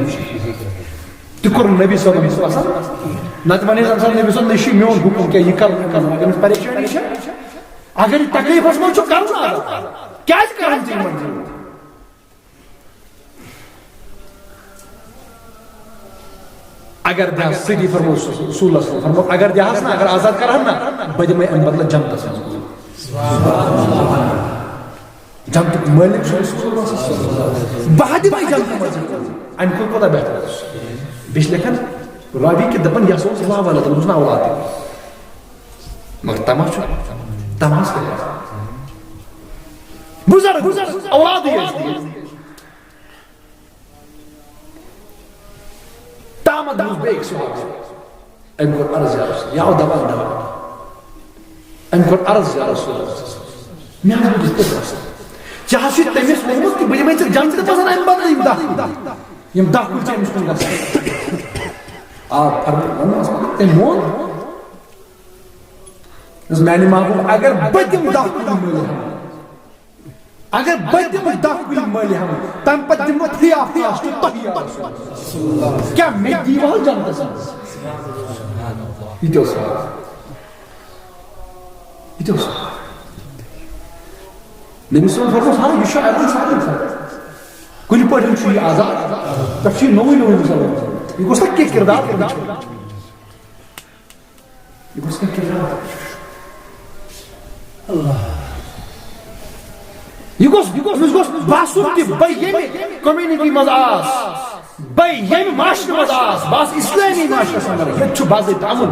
تکر نبی صلی اللہ علیہ وسلم نت ونیز انسان نبی صلی اللہ علیہ وسلم میون حکم کیا یہ کرنا اگر پریشانی ہے اگر تکلیف اس من چھو کرنا کیا کرنا چاہیے منظور اگر دیا سیدھی فرمو رسول اللہ صلی اللہ علیہ وسلم فرمو اگر دیا نا اگر آزاد کرنا بجے میں ان بدلہ جنت سبحان جنت مالک رسول اللہ صلی اللہ علیہ وسلم بعد میں جنت مالک ان کو کوتا بہتر ہے بیش لیکن رابی کے دپن یا سوچ اللہ والا تم اسنا اولاد مگر تماش تماش کے بزرگ اولاد ہے تامد دوز بے ایک صحابہ ان کو عرض یا رسول یا دوان دوان ان کو عرض یا رسول میں آج مجھے اس پر چاہا شید تیمیس محمد کی بجے میں چل جانتے پسند این بدل یم دہ کل چاہے مشکل کر سکتے آپ فرمائیں تے مون اس میں نے محبوب اگر بدیم دہ کل ملے اگر بہٕ دِمہٕ 10 کُلۍ مٔلۍ ہٮ۪مہٕ تَمہِ پتہٕ دِمہٕ بہٕ free of cost تۄہہِ یا رسول کیٛاہ مےٚ دیٖوا حظ جنتس منٛز یہِ تہِ اوس سوال یہِ تہِ اوس سوال نبی صلی اللہ علیہ وسلم فرموس یہِ چھُ اعلان سارنٕے خٲطرٕ کُنہِ پٲٹھۍ چھُ یہِ آزاد تۄہہِ چھُ یہِ نوٚوُے مُسلمان یہِ گوٚژھ نہ کینٛہہ کِردار وٕچھُن یہِ گوٚژھ کینٛہہ کِردار اللہ یہ گوٚژھ باسُن تہِ بہٕ ییٚمہِ کوٚمنِٹی منٛز آس بہٕ ییٚمہِ معاشرٕ منٛز آس بہٕ آس اِسلٲمی معاشرس منٛز ییٚتہِ چھُ باضٲبطہٕ اَمُن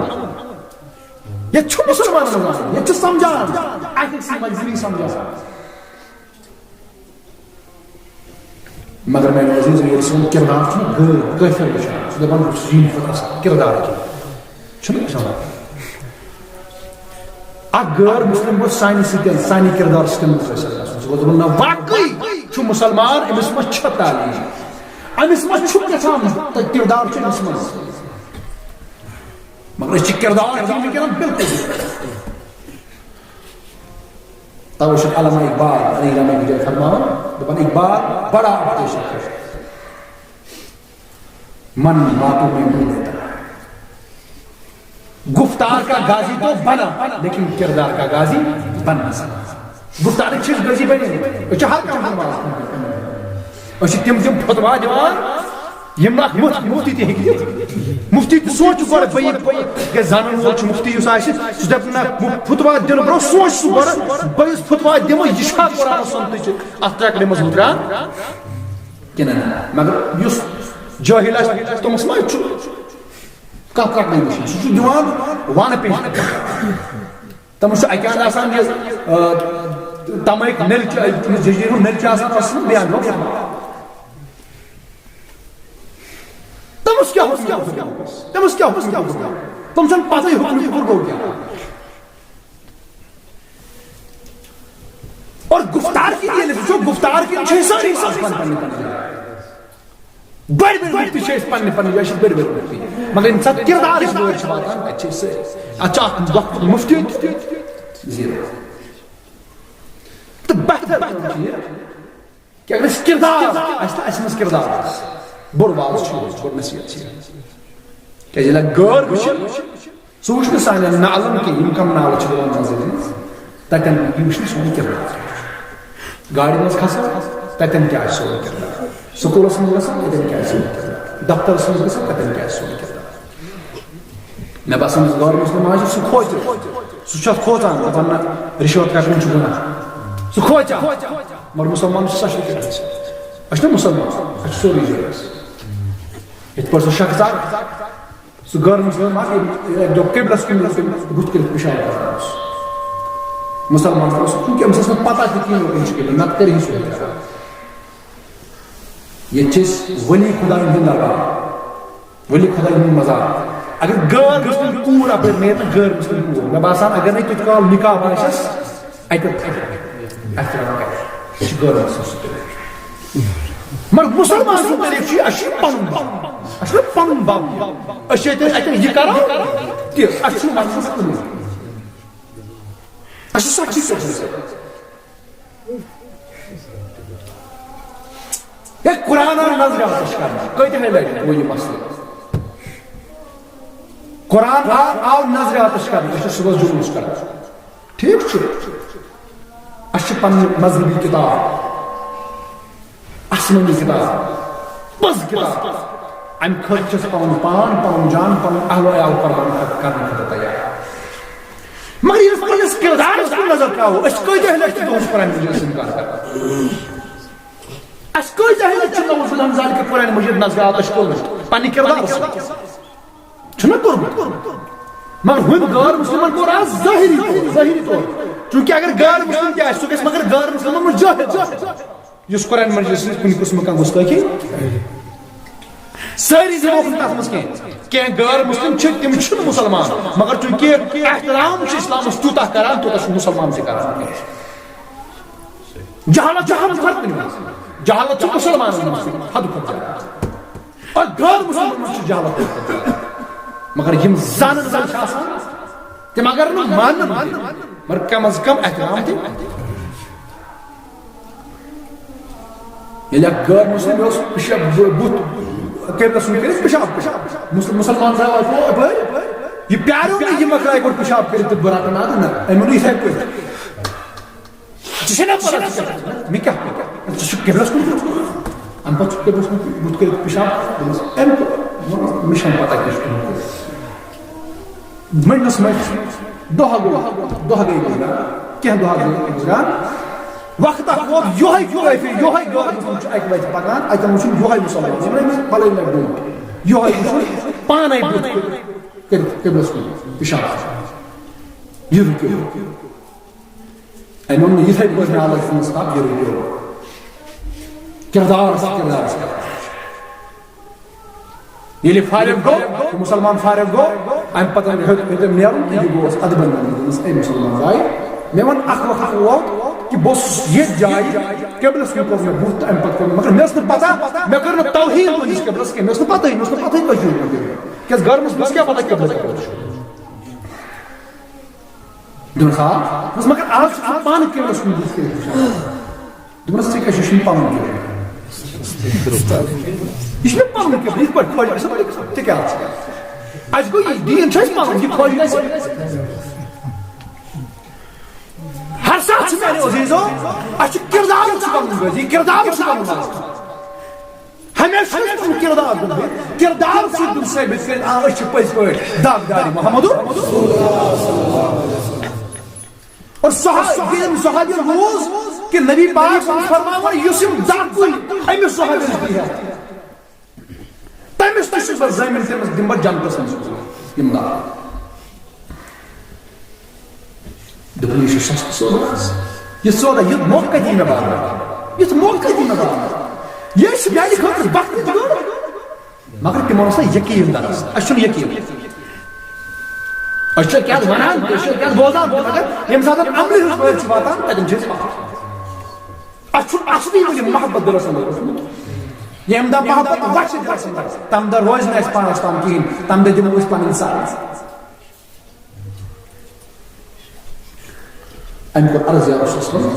ییٚتہِ چھُ مُسلمانن منٛز آسان ییٚتہِ چھُ سمجھان اکھ أکۍ سٕنٛدۍ مجبوٗری سمجھان مگر میانہِ عزیٖز ییٚلہِ سون کِردار چھُنہ غٲر کٲفِر وٕچھان سُہ دپان بہٕ چھُس یِم آسان کِردار چھُنہ وٕچھان اکھ غٲر مسلم گوٚژھ سانہِ سۭتۍ سانہِ کِردار سۭتۍ مُتٲثر گژھُن سُہ گوٚژھ دپُن نہ واقعی چھُ مُسلمان أمِس منٛز چھِ تعلیٖم أمِس منٛز چھُ گژھان کِردار چھُ أمِس منٛز مگر أسۍ چھِ کِردار وٕنکیٚنس بِلکُل توے چھُ علامہ اقبال علی رحمہ اللہ فرماوان دپان اقبال بڑا اپدیشن ہے من باتوں میں منہ لیتا ہے گفتار کا غازی تو بنا لیکن کردار کا غازی بن نہ سکتا گفتار چیز غازی بنے اچھا ہر کام نماز اچھا تم فتوا دیوان یم نہ مفتی تہ ہیکہِ مفتی تہ سوچ گۄڈٕ بہٕ زانن وول چھُ مفتی یُس آسہِ سُہ دپہِ نہ فتوا دِنہٕ برونٛہہ سوچ سُہ گۄڈٕ بہٕ یُس فتوا دِمہٕ یہِ چھا قرآن سنتٕچ اتھ ٹرٛیکرِ منٛز ہُتران کِنہٕ نہ مگر یُس جٲہِل آسہِ تٔمِس ما چھُ کانٛہہ کَتھ نہٕ وٕچھِتھ سُہ چھُ دِوان وانہٕ پیش تٔمِس چھُ اَکہِ اَندٕ آسان یہِ تَمٲکۍ نٔلۍ جٔجیٖر ہُنٛد نٔلۍ چھِ آسان اَصٕل بیٚیہِ اَندٕ تٔمِس کیٛاہ اوس تٔمِس کیٛاہ اوس تِم چھنہٕ پَتہٕ حُکم کُفر گوٚو کیٛاہ اور گفتار کی ییٚلہِ وٕچھو گفتار کِنۍ چھِ أسۍ سٲری پنٕنہِ پنٕنہِ جایہِ بڑی بڑی مفتی چھِ أسۍ پنٕنہِ پنٕنہِ جایہِ چھِ بٔڑۍ بٔڑۍ مفتی مگر ییٚمہِ ساتہٕ کِردارٕچ وٲرۍ چھِ واتان اَتہِ چھِ أسۍ سٲری اَتھ چھُ اکھ وقت مفتی زیٖرو تہٕ بہتر چھُ یہِ کہِ اگر أسۍ کِردار آسہِ تہٕ اَسہِ منٛز کِردار آسہِ بوٚڑ واز چھُ بوٚڑ نصیحت چھِ کیٛازِ ییٚلہِ غٲر وٕچھِ سُہ وٕچھ نہٕ سانٮ۪ن نالن کینٛہہ یِم کم نالہٕ چھِ دِوان منٛزٕ تتٮ۪ن یہِ وٕچھ نہٕ سون کِردار گاڑِ منٛز کھسان تتٮ۪ن کیٛاہ آسہِ سون کِردار سکوٗلس منٛز گژھان تتٮ۪ن کیٛاہ آسہِ سون کِردار دفترس منٛز گژھان تتٮ۪ن کیٛاہ آسہِ سون کِردار مےٚ باسان یُس غٲر مُسلم آسہِ سُہ کھوژِ سُہ چھُ اتھ کھوژان دپان نہ رِشوت کَرُن چھُ گۄناہ سُہ کھوژِ مگر مُسلمان چھُ سچ أسۍ چھِ نہ مُسلمان اَسہِ چھُ سورُے جٲیِز یِتھ پٲٹھۍ سُہ شخص اکھ سُہ غٲر مُسلم اکھ اَکہِ دۄہ قبلس کُن بُتھ کٔرِتھ پِشاب کران اوس مُسلمان اوس چوٗنٛکہِ أمِس ٲس نہٕ پتہ تہِ کِہیٖنۍ أمِس چھُ قبلہٕ نتہٕ کَرِ ہے سُہ ییٚتہِ چھِ أسۍ ؤلی خۄدایَن ہُنٛد دربار ؤلی خۄدایَن ہُنٛد مزار اگر غٲر مُسلم کوٗر اپٲرۍ نیرِ نہٕ غٲر مُسلم کوٗر مےٚ باسان اگر نہٕ تیُتھ کال نِکاح آسٮ۪س اَتہِ اَتہِ ترٛاوان کَرِ یہِ چھُ غٲر مُسلم مگر مُسلمان سُنٛد طریٖقہٕ چھُ اَسہِ چھُ پنُن بب اَسہِ چھُ پنُن بب أسۍ چھِ اَتٮ۪ن یہِ کران تہِ اَسہِ چھُنہٕ وَنُن کُنُے اَسہِ چھُ سچی ہے قرآن آو نظرِ آتش کرنہٕ کۭتِہَے لٹہِ گوٚو یہِ مسلہٕ قرآن آو نظرِ آتش کرنہٕ أسۍ چھِ صُبحس جلوٗس کران ٹھیٖک چھُ اَسہِ چھِ پنٕنۍ مذہبی کِتاب آسمٲنی کِتاب پٔز کِتاب اَمہِ خٲطرٕ چھِ أسۍ پنُن پان پنُن جان پنُن اہل و عیال قربان کرنہٕ خٲطرٕ تیار مگر ییٚلہِ پنٕنِس کِردارس کُن نظر تراوو أسۍ کۭتیاہ لٹہِ چھِ دۄہس قرآن مجیٖدس اِنکار کران اَسہِ کۭتیاہ لٹہِ چھُ نوٚو رمضان کہِ قرآن مجیٖد نظرِ آتش کوٚرمُت پننہِ کِردارس چھُنہ کوٚرمُت مگر ہُمہِ غٲر مُسلمن کوٚر آز ظٲہری طور چوٗنٛکہِ اگر غٲر مُسلم تہِ آسہِ سُہ گژھِ مگر غٲر مُسلمن منٛز جٲہِل یُس قرآن مجیٖدس سۭتۍ کُنہِ قٕسمُک کانٛہہ گُستٲخی سٲری دِموکھ نہٕ تتھ منٛز کینٛہہ غٲر مُسلم چھِ تِم چھِنہٕ مُسلمان مگر چوٗنٛکہِ احترام چھِ اِسلامس تیوٗتاہ کران تیوٗتاہ چھُ مُسلمان تہِ کران جہالت چھِ ہر کُنہِ منٛز جہالت چھِ مُسلمانن منٛز حدٕ کھۄتہٕ زیادٕ اور غٲر مُسلمن منٛز چھِ جہالت مگر یِم زانن وٲلۍ چھِ آسان تِم اگر نہٕ مانن مگر کم از کم احترام تہِ ییٚلہِ اکھ غٲر مُسلم اوس بُتھ قبلس کُن کٔرِتھ پِشاب مُسلمان صاحب واتنو اپٲرۍ یہِ پیاریو نہٕ یہِ مۄکلایہِ گۄڈٕ پِشاب کٔرِتھ تہٕ بہٕ رٹہٕ نادٕ نہ أمۍ ووٚن یِتھَے پٲٹھۍ ژےٚ چھےٚ نا پتہ مےٚ کیٛاہ ژٕ چھُکھ قبلس کُن اَمہِ پتہٕ چھُکھ قبلس کُن بُتھ کٔرِتھ پِشاب أمۍ مےٚ چھَنہٕ پتہ کیٛاہ چھُ مٔنٛڈِس منٛز دۄہ گٔے گُزران کینٛہہ دۄہ گٔے گُزران وقت اکھ ووت یِہوٚے چھُ اکہِ وتہِ پکان اتٮ۪ن وٕچھُن یِہوٚے مُسلمان یِم أمۍ پلٲنۍ لٹہِ برونٛٹھ یِہوٚے وٕچھُن پانے بُتھ کٔرِتھ قبلس کُن پِشاب یہِ رُکیو أمۍ ووٚن نہٕ یِتھَے پٲٹھۍ مےٚ الگ ژھٕنُس تَپ یہِ رُکیو کِردارس ییٚلہِ فارغ گوٚو مُسلمان فارغ گوٚو امہِ پتہٕ ہیوٚت أمۍ نیرُن یہِ گوٚوس ادبن دوٚپمس اے مُسلمان بھاے مےٚ ووٚن اکھ وقت ووت کہ بہٕ اوسُس ییٚتھۍ جایہِ قبلس کُن کوٚر مےٚ بُتھ تہٕ امہِ پتہٕ کوٚر مگر مےٚ ٲس نہٕ پتہ مےٚ کٔر نہٕ توہیٖن پننِس قبلس کینٛہہ مےٚ ٲس نہٕ پتہٕے تۄہہِ چھُو کیٛازِ گرٕ منٛز مےٚ ٲس کیٛاہ پتہ قبلس کپٲرۍ چھُ دوٚپنس آ مگر آز چھُس بہٕ پانہٕ قبلس کُن بُتھ کٔرِتھ دوٚپنس ژےٚ کیٛاہ چھُ یہِ چھُنہٕ پنُن یہ چھُ پنُن قبلہٕ یِتھ پٲٹھۍ خۄش گژھِ ژٕ کیٛاہ ژٕ اَسہِ گوٚو یہِ دیٖن چھُ اَسہِ پنُن یہِ خۄش گژھِ ہر ساتہٕ چھُ میانیو عزیٖزو اَسہِ چھُ کِردار چھُ پنُن یہِ کِردار چھُ پنُن ہمیشہ چھُ پنُن کِردار کِردار سۭتۍ دیُن ثٲبِت کٔرِتھ آ أسۍ چھِ پٔزۍ پٲٹھۍ داغدارِ محمدُ اور صحابی روز کہ نبی پاک فرماوان یُس یِم دَکھ کُلۍ أمِس صحابیَس دی تٔمِس تہِ چھُس بہٕ زٲمِن تٔمِس دِمہٕ بہٕ جنتس منٛز یِم داغ دوٚپُن یہِ چھُ سستہٕ سودا یہِ سودا یُتھ موقع دی مےٚ باغ یُتھ موقع دی مےٚ باغ یہِ چھُ میانہِ خٲطرٕ وقت تہِ مگر تِمن اوس نہٕ یقیٖن دراصل اَسہِ چھُنہٕ یقیٖن أسۍ چھِ کیٛاہ وَنان أسۍ چھِ کیٛاہ بوزان مگر ییٚمہِ ساتہٕ عملہِ ہٕنٛز پٲٹھۍ چھِ واتان تَتٮ۪ن چھِ أسۍ اَسہِ چھُنہٕ اصلی وٕنہِ محبت دِلس انٛدر اوسمُت ییٚمہِ دۄہ محبت وَسہِ دِلس انٛدر تَمہِ دۄہ روزِ نہٕ اَسہِ پانس تام کِہیٖنۍ تَمہِ دۄہ دِمو أسۍ پنٕنۍ ساتھ أمۍ کوٚر عرض یا رسول اللہ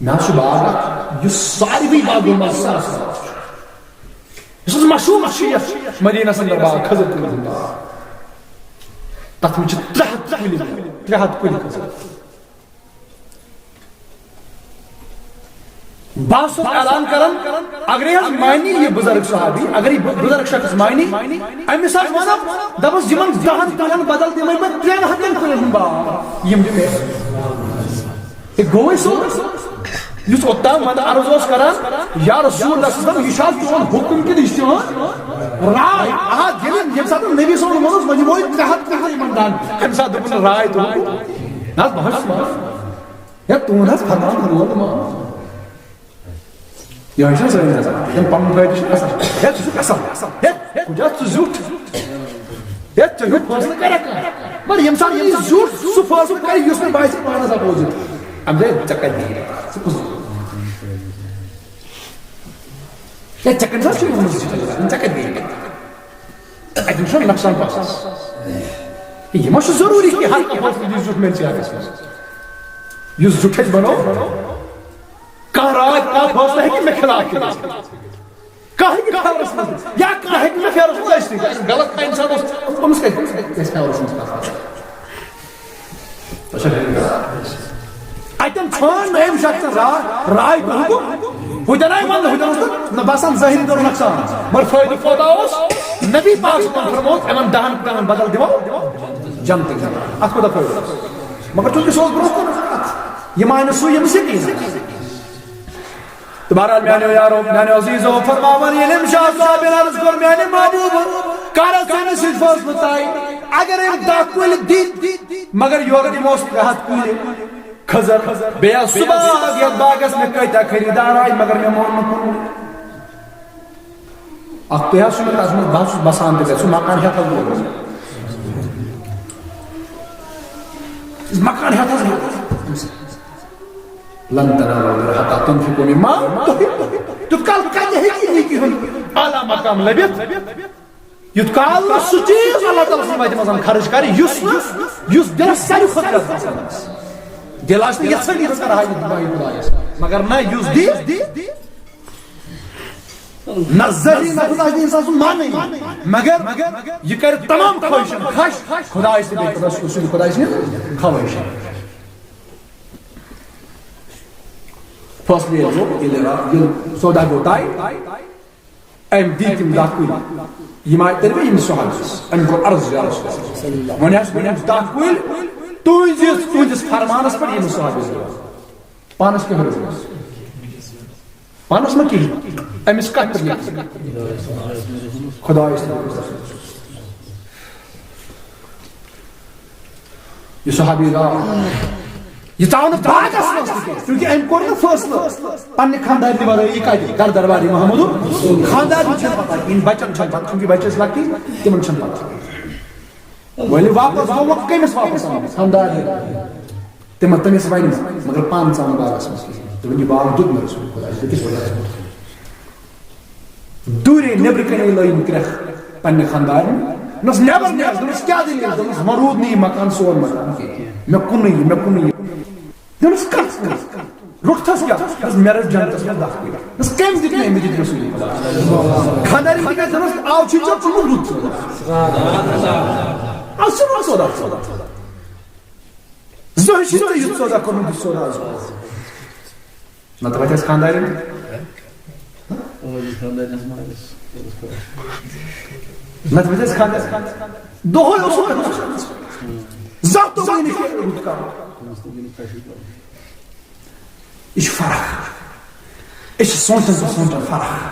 مےٚ حظ چھُ باغ اکھ یُس ساروٕے باغو منٛز یُس حظ مشہوٗر چھُ یتھ مدیٖنس انٛدر باغ کھٔزٕر کُلٮ۪ن ہُنٛد باغ تتھ منٛز چھِ 300 کُلۍ کھٔزٕر بہٕ اوسُس اعلان کران اگرے حظ مانی یہِ بُزرگ صحابی اگر یہِ بُزرگ شخص مانی أمِس حظ ونو دپس یِمن 10 کُلٮ۪ن بدل دِمے بہٕ 300 کُلٮ۪ن ہُنٛد باغ یِم دِ مےٚ گوٚوے سُہ یُس اوٚتام وۄنۍ عرض اوس کران یا رسول اللہ صلی اللہ علیہ وسلم یہِ چھُ حظ چون حُکُم کِنہٕ یہِ چھُ چون راے ییٚمہِ ساتہٕ نبی صٲبن ووٚنُس وۄنۍ دِمو 300 کُلۍ یِمن دان اَمہِ ساتہٕ دوٚپُن راے تہٕ نہ حظ بہٕ حظ یا تُہُنٛد حظ فرمان روٗد مان یہِ چھُ سٲنۍ آسان یِم پنُن فٲیدٕ چھُ آسان ہے ژٕ چھُکھ اصل ہے کُجا ژٕ زیُٹھ ہے ژےٚ ہیوٚ فٲصلہٕ کرکھ مگر ییٚمہِ ساتہٕ یہِ زیُٹھ سُہ فٲصلہٕ کرِ یُس مےٚ باسہِ پانس اپوزِٹ اَمہِ دۄہ ژےٚ کتہِ نیری ژٕ کُس ہے ژےٚ کٔمِس حظ چھُے ووٚنمُت ژےٚ کتہِ نیری اَتہِ چھُنہ نۄقصان پاسس یہِ ما چھُ ضروٗری کہِ ہر کانٛہہ فٲصلہٕ دی زیُٹھ میلہِ صحتس منٛز یُس زیُٹھ اَسہِ بنو کانٛہہ راے کانٛہہ فٲصلہٕ ہیٚکہِ مےٚ خلاف کٔرِتھ کانٛہہ ہیٚکہِ فیورس منٛز یا کانٛہہ ہیٚکہِ مےٚ فیورس منٛز ٲسِتھ غلط اِنسان اوس أمِس کتہِ گژھِ فیورس منٛز اتٮ۪ن ژھانٛڈ نہٕ أمۍ شخصن راے تہٕ حُکُم ہُتٮ۪ن آیہِ وننہٕ ہُتٮ۪ن اوس نہٕ باسان ظٲہری طور نۄقصان مگر فٲیدٕ کوتاہ اوس نبی پاک صٲبن فرمووُکھ یِمن 10 کُلٮ۪ن بدل دِمو جنتٕکۍ اتھ کوتاہ فٲیدٕ اوس مگر چوٗنٛکہِ سُہ اوس برونٛہہ کُن یہِ مانہِ سُہ ییٚمِس یقیٖن تہٕ بہرحال میانیو یارو میانیو عزیٖزو فرماوان ییٚلہِ أمۍ شاہ صاحبن عرض کوٚر میانہِ محبوٗب کر حظ ژٕ أمِس سۭتۍ فٲصلہٕ طے اگر أمۍ 10 کُلۍ دِتۍ مگر یورٕ دِموس 300 کُلۍ کھٔزٕر بیٚیہِ آو سُہ باغ یتھ باغس مےٚ کۭتیاہ خٔریٖدار آیہِ مگر مےٚ مون نہٕ کُنُے اکھ تُہۍ حظ چھُو مےٚ تتھ منٛز بہٕ حظ چھُس بسان تہِ سُہ مکان ہٮ۪تھ حظ گوٚو مکان ہٮ۪تھ حظ لن تنالوا البر حتى تنفقوا مما تحبون تیوٗت کال کتہِ ہیٚکہِ نیکی ہُنٛد اعلیٰ مقام لٔبِتھ یوٗت کال نہٕ سُہ چیٖز اللہ تعالیٰ سٕنٛدِ وتہِ منٛز خرٕچ کرِ یُس دِلس ساروی کھۄتہٕ زیادٕ پسنٛد آسہِ دلاش نے یسن یہ کر ہائی دبائی خدایس مگر نہ یوز دی نظر نہ خدا دی انسان سن مان نہیں مگر یہ کر تمام خواہشن خش خدا سے بے رسول خدا سے خواہش فاصله لو الى سودا غوتاي ام ديتم داكوي يما تربي من سوهاس ام كو ارز يا رسول الله وناس داكوي توجس فرمانس پر یم سوهاس پانس کے ہرس پانس میں کی امس کا خدا اس یہ صحابی را یہ چاہو نا باغ اس کیونکہ ام کو نا فیصلہ پنہ خاندان دی ورائی کا گھر درباری محمد خاندان چھن پتہ ان بچن چھن پتہ کیونکہ بچے لگتی تمن چھن پتہ ولی واپس وہ وقت کیمس واپس خاندان تمن تمس وائن مگر پان سان باغ اس تو یہ باغ دود میں رسول خدا اس کس وجہ دورے نبر کنے لائن کرخ پنہ خاندان نس نیبر نس کیا دل نس مرود نہیں مکان سون مکان میں کنی نس کس رختس کیا نس میرے جنت میں داخل نس کیم دکھ نہیں مجھے رسول خدا خاندان میں کہ نس آو چھ چھ رود اصل صدا زہش یہ صدا کرن دی صدا نہ تو اس خاندان نہ تو اس خاندان دو ہو زات تو نہیں رود کا ايش فرح ايش صوت فرح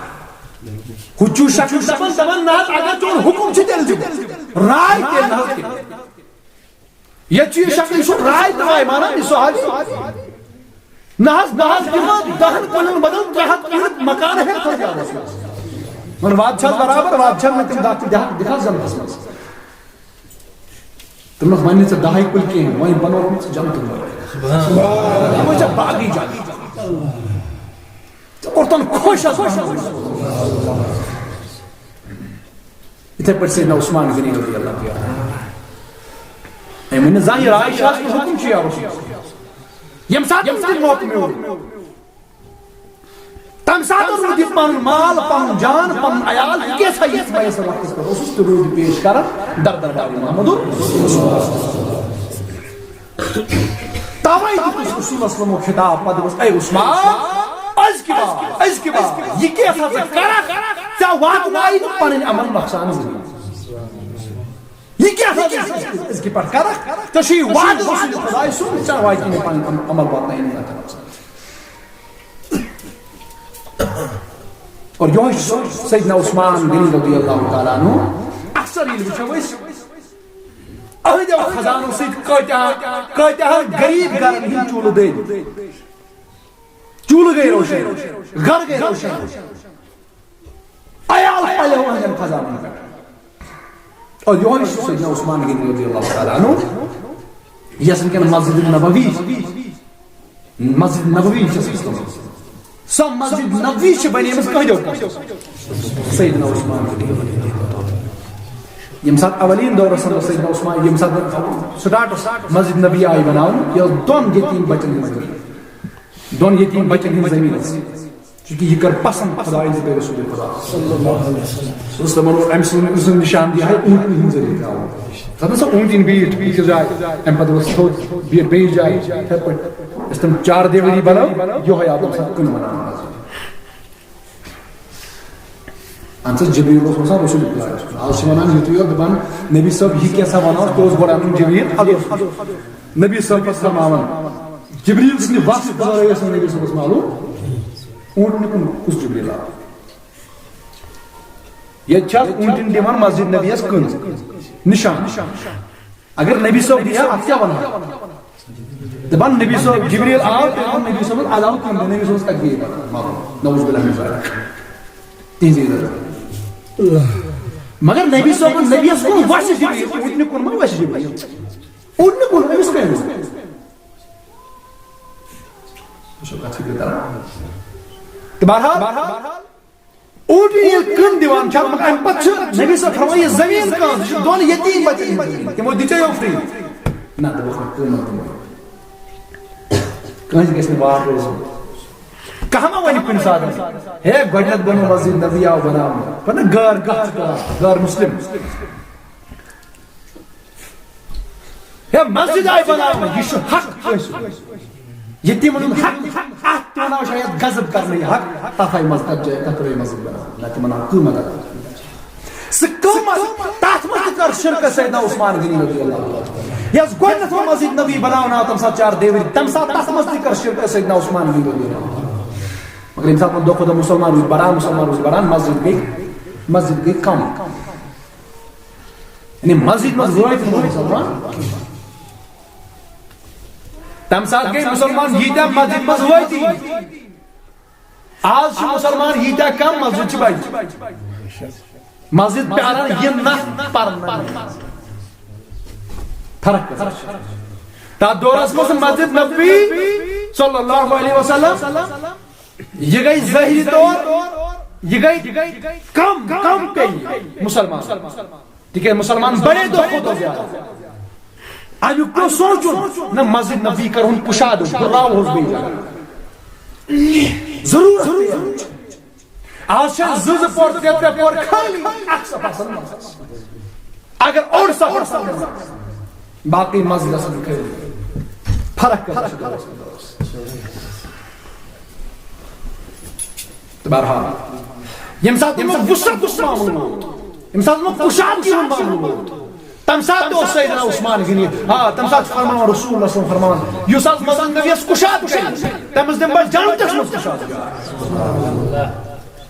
كوچو شكل تمن نات اگر تو حکم چھ دل رائے کے نہ یہ چیز شکل شو رائے دوائی مانا اسو حاج ناز دہن کنن بدن تحت مکان ہے تو کیا من واد چھت برابر واد چھت میں تم دکھا زمس تم لوگ ماننے سے دہائی کل کے ہیں وہیں بنو میں جم تم سبحان اللہ یہ مجھے باغی جاتی اور تن خوش ہے اتنے پر سیدنا عثمان غنی رضی اللہ عنہ ایمن ظاہر عائشہ کو حکم کیا رسول یم ساتھ تم موقع میں ہو تم ساتھ رود پن مال پن جان پن عیال کیسا یہ اس وقت پر اس رود پیش کر درباری محمد تاوی رسول اللہ صلی اللہ علیہ وسلم خطاب پد اے عثمان از کی بات یہ کیسا کرا ژا وات وائی پن عمل نقصان یہ کیسا اس کی پر کرا تو شی وعد رسول خدا سن ژا وائی پن عمل بات نہیں اور یہ سیدنا عثمان بن رضی اللہ تعالی عنہ اکثر یہ وچھوس اہد خزانوں سے کہتے ہیں غریب گھر ہی چول دے چول گئے روشن گھر گئے روشن عیال پلے ہوئے ہیں خزانوں اور یہ سیدنا عثمان بن رضی اللہ تعالی عنہ یسن کے مسجد نبوی سم مسجد نبوی چھ بنی مس کہو سیدنا عثمان یم سات اولین دور سن سیدنا عثمان یم سات سٹارٹ مسجد نبی آئی بناون یہ دون یتیم بچن زمین چونکہ یہ کر پسند خدا عزت رسول خدا صلی اللہ علیہ وسلم اس لمن امسن نشان دی ہے اونٹ ہن ذریعہ تھا سب سے اونٹ ان بیٹ کی جائے ام پتہ اس تو بیٹ جائے اس تم چار دیوری بناو یہ ہے آپ سب کن بنا انت جبریل رسول رسول اللہ آج ونان یہ دبان نبی صاحب یہ کیسا بناو تو اس بڑا جبریل نبی صاحب السلام علیکم جبریل نے واسط گزارے اس نبی صاحب معلوم اونٹ نے اس جبریل یہ چل اونٹ دیوان مسجد نبی اس کن نشان اگر نبی صاحب دیا آپ کیا بنا دبان نبی صاحب جبریل آؤ نبی صاحب علاو کن نبی صاحب تکبیر نعوذ باللہ من ذلک تین زیادہ مگر نبی صاحب نبی اس کو واسط جبریل اونٹ نے کن ما واسط جبریل اونٹ نے کن نبی صاحب بہرحال اونٹ یہ کن دیوان چھا ام پتہ نبی صاحب فرمایا زمین کان دون یتیم بچے تمو دتے یو فری نہ تو کنس گژھِ وار روزُن کانٛہہ ما وَنہِ کُنہِ ساتہٕ ہے گۄڈنیٚتھ بنو مسجد نبی آو بناونہٕ پتہٕ غٲر غٲر مسلم ہے مسجد آیہِ بناونہٕ یہِ چھُ حق کٲنٛسہِ یہ تمن حق ات تمنا شاید غضب کرنے حق تتھ آئی مز تک جائے تک روی مسجد بنا نہ تمنا قیمت سہ قیمت تتھ مز کر شرک سیدنا عثمان غنی رضی اللہ عنہ یس گۄڈنیٚتھ مسجد نبی بناونا تم سات 4 دیوری تم سات تتھ مز کر شرک سیدنا عثمان غنی رضی اللہ عنہ مگر ییٚمہِ ساتہٕ دۄہ کھۄتہٕ مسلمان روٗدۍ بڑان مسجد گٔے کم یعنی مسجد مز وٲتۍ نہٕ مسلمان تم سات گئی مسلمان ییتیا مسجد مز وٲتی آز چھِ مسلمان ییتیا کم مسجد چھِ بجہِ مسجد پیاران یِم نہ پرنہٕ فرق تتھ دورس منٛز مسجد نبوی صلی اللہ علیہ وسلم یہ گئی ظٲہری طور یہ گئی کم پیٚیہِ مسلمان تِکیٛازِ مسلمان بڑے دۄہ کھۄتہٕ زیادٕ امیُک پیٚو سونٛچُن نہ مسجد نبی کرہون کُشاد بُلاوہوس بیٚیہِ ضروٗرت آز چھِ زٕ پور 3 پور خٲلی اکھ صف آسان اگر اوٚڑ صف آسان باقٕے مسجد آسان خٲلی فرق کۭژاہ چھِ تہٕ بہرحال ییٚمہِ ساتہٕ تِمو وُسعت معاملہٕ ووت ییٚمہِ ساتہٕ تِمو کُشادگی ہُنٛد معاملہٕ ووت تم سات سیدنا عثمان غنی ہاں تم سات فرمان رسول اللہ صلی اللہ علیہ وسلم فرمان یس آز مسجد نبیس کُشاد تمس دم بہٕ جنتس منٛز کُشاد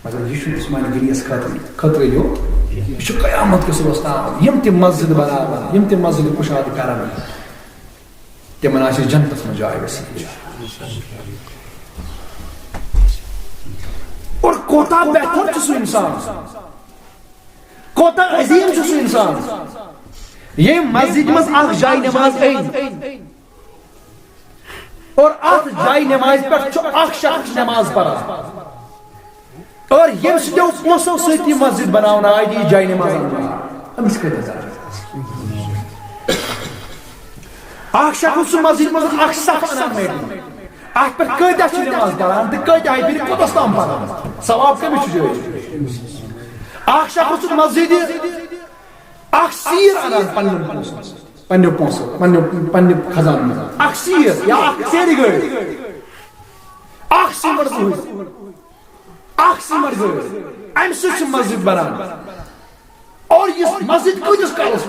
مگر یہ عثمان غنیس خٲطرٕ یہِ چھُ قیامت کِس دۄہس تام یِم تہِ مسجد بناوان یِم تہِ مسجد کُشاد کران تمن آسہِ جنتس منٛز جاے ؤسیع اور کوتاہ بہتر چھُ سُہ انسان کوتاہ عظیم چھُ سُہ انسان یہ مسجد مز اخ جائے نماز اور ات جائے نماز پر اخ شخص نماز پڑھا اور یم سو پونسو سۭتی مسجد بناونا آئی دی جائے نماز امس اخ شخص مسجد مز اخ صف انان ات پر کۭتیاہ چھِ نماز پڑھان تہٕ کۭتیاہ پھرِ کوتاس تام پڑھان ثواب کٔمِس چھُ جٲری اخ شخص مسجد اخ سیر انان پننہِ پونسو پننہِ خزانہٕ منٛز اخ سیر یا اخ سیرِ گٲڑۍ اخ سیمٹ گٲڑۍ امہِ سۭتۍ چھِ مسجد بنان اور یہِ مسجد کۭتِس کالس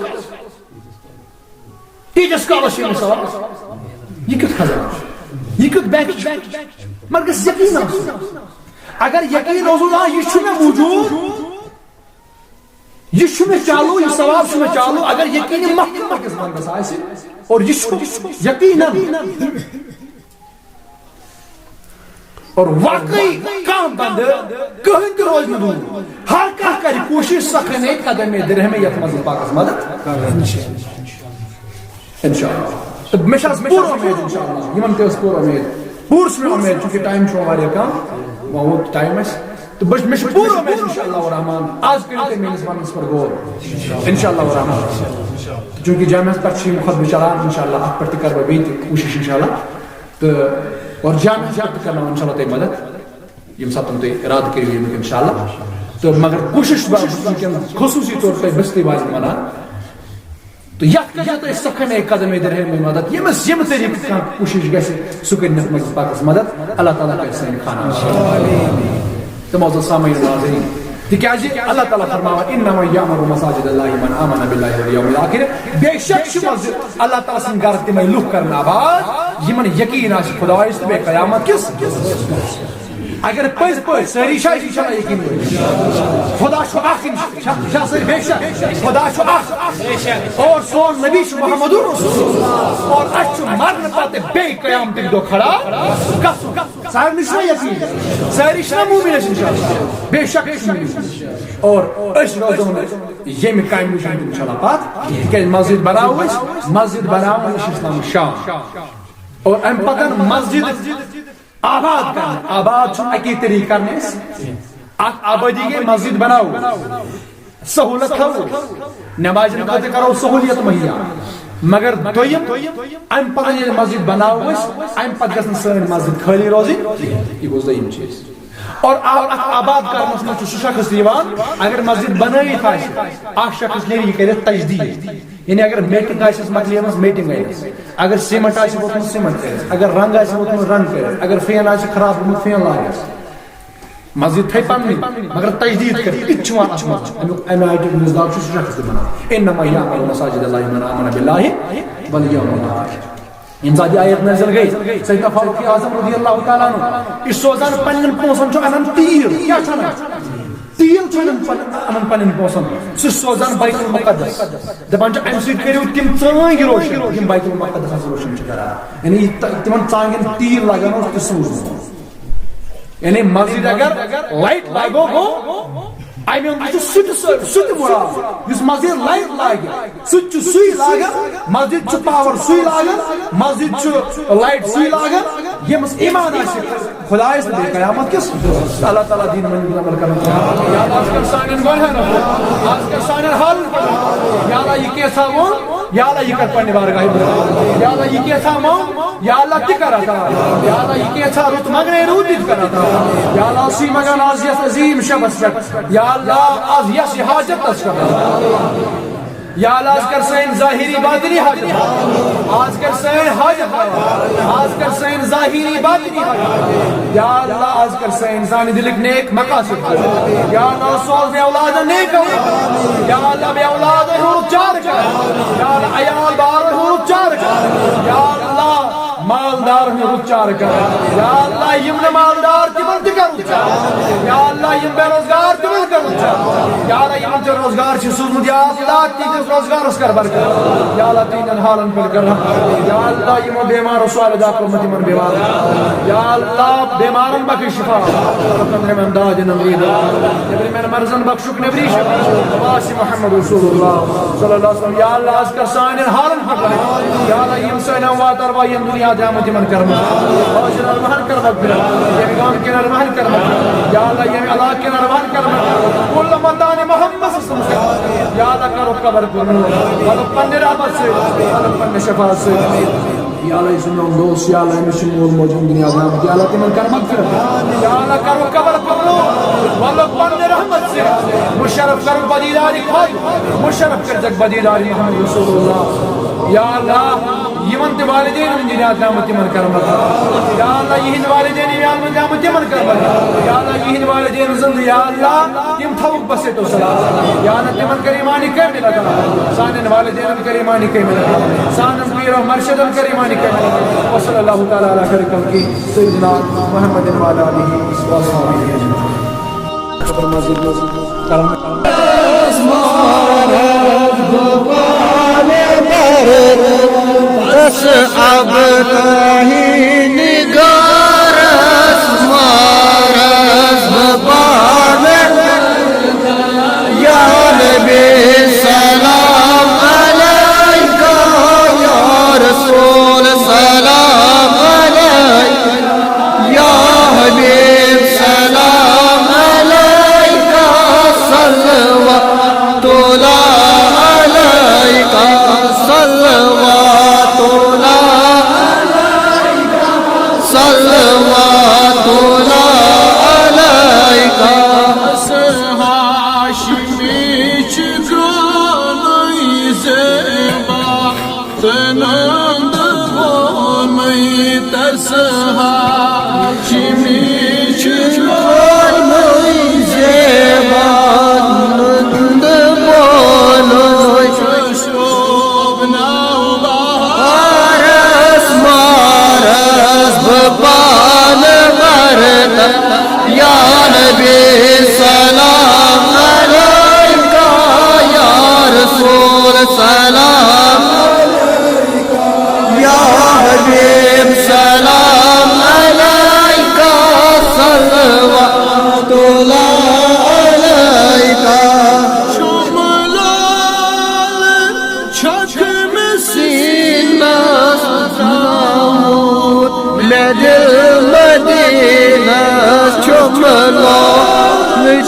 تیٖتِس کالس چھِ أمِس ثواب یہِ کیُتھ خزانہٕ چھُ یہِ کیُتھ بینک چھُ مگر گژھِ یقیٖن آسُن اگر یقیٖن اوسُن یہِ چھُ مےٚ موٗجوٗد یہ میں چالو یہ ثواب میں چالو اگر یقینی محکمہ کس بندس آئے اور یہ یقیناً اور واقعی کام بند کہیں تہ روز نہ دور ہر کانٛہہ کرِ کوشش سخنے قدم درہم یتھ مز پاکس مدد انشاءاللہ تو مے چھس پور امید انشاءاللہ یمن تہ پور امید پور چھ امید چونکہ ٹائم چھ واریاہ کم وہ ٹائم اس تو بس میں پور امید انشاءاللہ الرحمن آج کل تے میرے ونس پر غور انشاءاللہ الرحمن چونکہ جامعہ پر چھ خطبہ چلان انشاءاللہ ات پر تہ کرو بیت کوشش انشاءاللہ تو اور جامعہ پر کرنا انشاءاللہ تے مدد یم ساتھ تم تے ارادہ کریو انشاءاللہ تو مگر کوشش خصوصی طور پہ بستی باز منا تو یت کجا تو سخن ایک قدم ادھر ہے مدد یم طریقہ کا کوشش گژھِ سُہ کٔرِنۍ نَتھ منٛز پاکس مدد اللہ تعالیٰ کرِ سٲنۍ خانہ تو موضوع سامعین ناظرین تکیازِ اللہ تعالیٰ فرماوان انما یعمر مساجد اللہ من آمن باللہ والیوم الاخر بے شک چھِ مسجد اللہ تعالیٰ سٕنٛدۍ گرٕ تِمے لُکھ کرن آباد یمن یقین آسہِ خۄدایس تہٕ بیٚیہِ قیامت کِس اگر پٔزۍ پٲٹھۍ سٲری چھا یقین خدا چھُ اکھ بے شک خدا چھُ اکھ اور سون نبی چھُ محمد رسول اور اَسہِ چھُ مرنہٕ پتہٕ بیٚیہِ قیامتٕکۍ دۄہ کھڑا گژھُن سارنٕے چھُنہ یقین سٲری چھِنہ موٗمِن أسۍ انشاءاللہ بے شک اور أسۍ روزو نہٕ ییٚمہِ کامہِ نِش انشاءاللہ پتہٕ تِکیازِ مسجد بناوو أسۍ مسجد بناوُن یہِ چھُ اِسلامٕچ شان اور امہِ پتہٕ مسجد آباد کرنے آباد چھُ اکی طریقہ کرنے اکھ آبادی گئی مسجد بناو سہولت تھاو نمازن خاطر کرو سہولیت مہیا مگر دویم ام پتہ یہ مسجد بناو ام پتہ گژھن سٲنۍ مسجد خالی روزٕنۍ یہ گوٚو دوٚیِم چیٖز اور آباد کرنس منٛز چھُ سُہ شخص یِوان اگر مسجد بنٲیِتھ آسہِ اکھ شخص نیرِ یہِ کٔرِتھ تجدیٖد یعنی اگر میٹنگ آسٮ۪س مۄکلیمٕژ میٹنگ آسٮ۪س اگر سیمنٹ آسہِ ووتمُت سیمنٹ کٔرِتھ اگر رنگ آسہِ ووتمُت رنگ کٔرِتھ اگر فین آسہِ خراب گوٚمُت فین لاگٮ۪س مسجد تھٲے پنٕنۍ مگر تجدیٖد کٔرِتھ تہِ چھُ یِوان اَتھ منٛز اَمہِ آیتُک مِثال چھُ سُہ شخص تہِ بنان اِنما یعمر مساجد اللہ من آمن باللہ والیوم الآخر ییٚمہِ ساتہٕ یہِ آیت نٲزِل گٔے سیدنا فاروق اعظم رضی اللہ تعالیٰ عنہ یہِ چھُ سوزان پننٮ۪ن پونٛسن چھُ انان تیٖل کیٛاہ چھُ انان تیٖل چھُ انان پننٮ۪ن پونٛسن سُہ چھُ سوزان بیت المقدس دپان چھُ امہِ سۭتۍ کٔرِو تِم ژٲنٛگۍ روشن یِم بیت المقدسس روشن چھِ کران یعنی تِمن ژانٛگٮ۪ن تیٖل لگان اوس تہِ سوٗزمُت یعنی مسجد اگر لائٹ لاگو گو امی اندر سُہ تہِ مراد یُس مسجد لائٹ لاگہِ سُہ تہِ چھُ سُے لاگان مسجد چھُ پاور سُے لاگان مسجد چھُ لائٹ سُے لاگان ییٚمِس ایمان آسہِ خدایس تہٕ بیٚیہِ قیامت کِس اللہ تعالیٰ دیٖن وۄنۍ عمل کرن یا اللہ آز کر سانٮ۪ن گۄنہن آز کر سانٮ۪ن حالن یا اللہ یہِ کینٛژھا ووٚن یا اللہ یہِ کر پننہِ بارگاہہِ منٛز یا اللہ یہِ کینٛژھا مونگ یا اللہ تہِ کر عطا یا اللہ یہِ کینٛژھا رُت مگنے روٗد تہِ کر عطا یا اللہ سی مگن آز یتھ عظیٖم شبس پٮ۪ٹھ یا اللہ آز یس یہِ حاجت تس کر یا اللہ آز کر سٲنۍ ظٲہری باطنی حاجت آز کر سٲنۍ حاجت آز کر سٲنۍ ظٲہری باطنی حاجت یا اللہ آز کر سٲنۍ سانہِ دلٕکۍ نیک مقاصد یا اللہ سوز بے اولادن نیک یا اللہ بے اولادن ہُنٛد چار کر یا اللہ عیال بارن ہُنٛد چار کر یا اللہ مالدار ہُنٛد چار کر یا اللہ یِم نہٕ مالدار تِمن تہِ کر چار یا اللہ یِم بے روزگار تِمن کر چار یا اللہ یِمن تہِ روزگار چھُ سوٗزمُت یا اللہ تِہنٛدِس روزگارس کر برکت یا اللہ تِہنٛدٮ۪ن حالن پٮ۪ٹھ کر یا اللہ یِمو بیمارو سوالہِ دا کوٚرمُت یِمن بیمارن یا اللہ بیمارن بخش شفا رحمن داد نمرید نبرِمٮ۪ن مرضن بخشُک نبری شفا واسی محمد رسول اللہ صلی اللہ علیہ وسلم یا اللہ آز کر سانٮ۪ن حالن پٮ۪ٹھ یا اللہ یِم سٲنۍ اموات ارواح یِم دُنیا دیمٕتۍ یِمن کر حاضر ارواحن کر مغفرت ییٚمہِ گامہٕ کٮ۪ن ارواحن کر مغفرت یا اللہ ییٚمہِ علاقہٕ کٮ۪ن ارواحن کر مغفرت کُل متانِ محمد صلی اللہ علیہ وسلم یا اللہ کرُکھ قبر پُر مطلب پننہِ رحمت سۭتۍ مطلب پننہِ شفاعت سۭتۍ یا اللہ یُس میون دوست یا اللہ أمِس چھُ مول موج یِم دُنیا دیمٕتۍ یا اللہ تِمن کر مغفرت یا اللہ کرُکھ قبر پُر مطلب پننہِ رحمت سۭتۍ مشرف کرُکھ بدیدارِ خۄد مشرف کٔرۍزٮ۪کھ بدیدارِ محمد رسول اللہ یا اللہ یِمن تہِ والدین یِم دُنیا دیمٕتۍ تِمن کر مغفرت یا اللہ یِہنٛدۍ والدین یِم یالمہٕ دیمٕتۍ تِمن کر مغفرت یا اللہ یِہنٛدۍ والدین زندٕ یا اللہ تِم تھاوُکھ بسیتو سلام یا اللہ تِمن کر ایمانِ کامل عطا سانٮ۪ن والدینن کر ایمانِ کامل عطا سانٮ۪ن پیرو مرشدن کر ایمانِ کامل عطا وصلی اللہ تعالیٰ علی خیر خلقہ سیدنا محمد وعلی آلہ وصحبہ بس اب نہیں نگارس مارس بان یا نبی سلام علیکہ یا رسول سلام علیکہ یا حبیب سلام علیکہ صلوات اللہ علیکہ صلوات صلوات علیکہ ہاشمی چگرانی زیبا تنند بومی ترس ہاشمی چگرانی زیبا تنند بومی شوبنا بارس مارس بان مرد یا نبی سلام علیکہ یا رسول سلام یا حبیب سلام علیکہ صلوات اللہ علیکہ شملال چھک مسینہ دل مدینہ چملا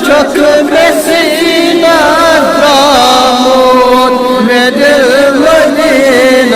چک مسینہ درامون میں دل مدینہ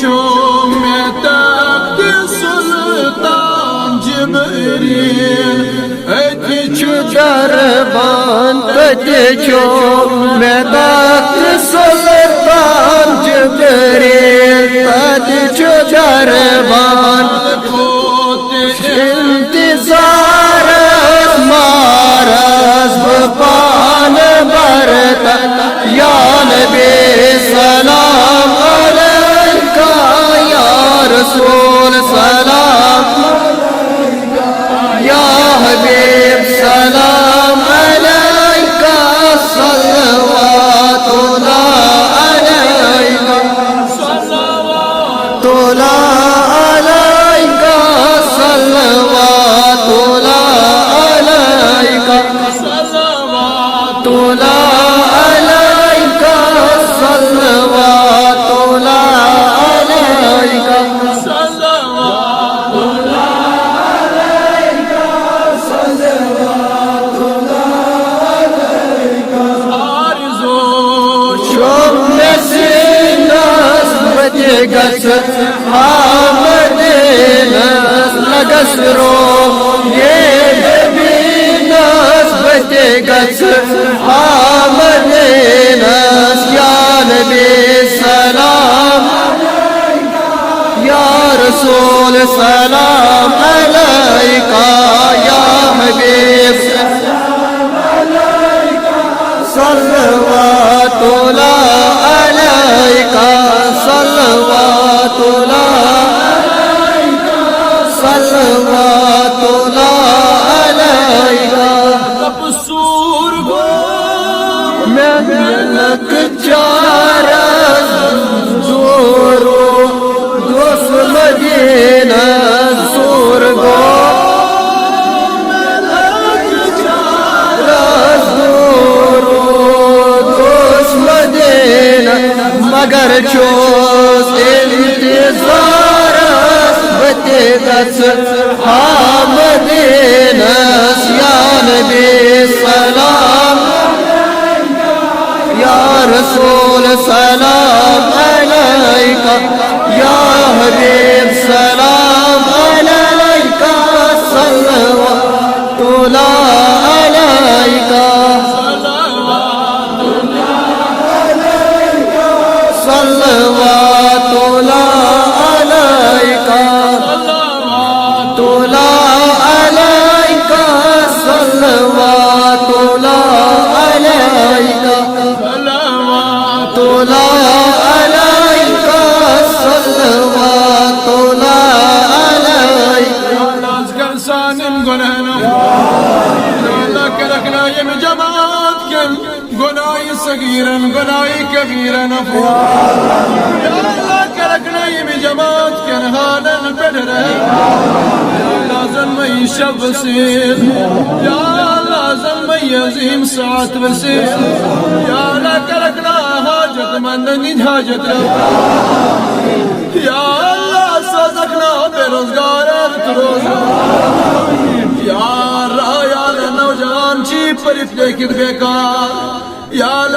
Çom etekti sultan Cibril Eti Derban tediço medat sultan Cibril tediço derban intizar maraz bpan barta ya Nabi salam aleyka ya Resul salam ya Habib salam aleyka sallallahu aleyka tola aleyka sallallahu aleyka tola aleyka sallallahu aleyka Gats Hamadinas Lagasro Yebinas Bate Gats Hamadinas Ya Nabi Salam Ya Rasul Salam Alayka Ya Habib Sallallahu alayka Melek çarez zuru dost Medine zurgo Melek çarez zuru dost Medine magar çoz intizarız betegat Hamadinas ya Nabi salam Ya Resul salam aleyka Ya Habib salam aleyka sallallahu aleyka sallallahu aleyka tola aleyka sallallahu aleyka tola aleyka sallallahu aleyka Azgar sanim gonana Allah kelakna yem cemaat kel Gonayı sagiren gonayı kebiren afu Ya Allah kelakna yem cemaat kel halen bedere Ya Allah zalme yişab basir Ya Allah zalme yazim saat basir Ya Allah kelakna hacet menden nid hacet Ya Allah sazakna berozgar ertroz Ya Raya navjan çi parif lekit bekar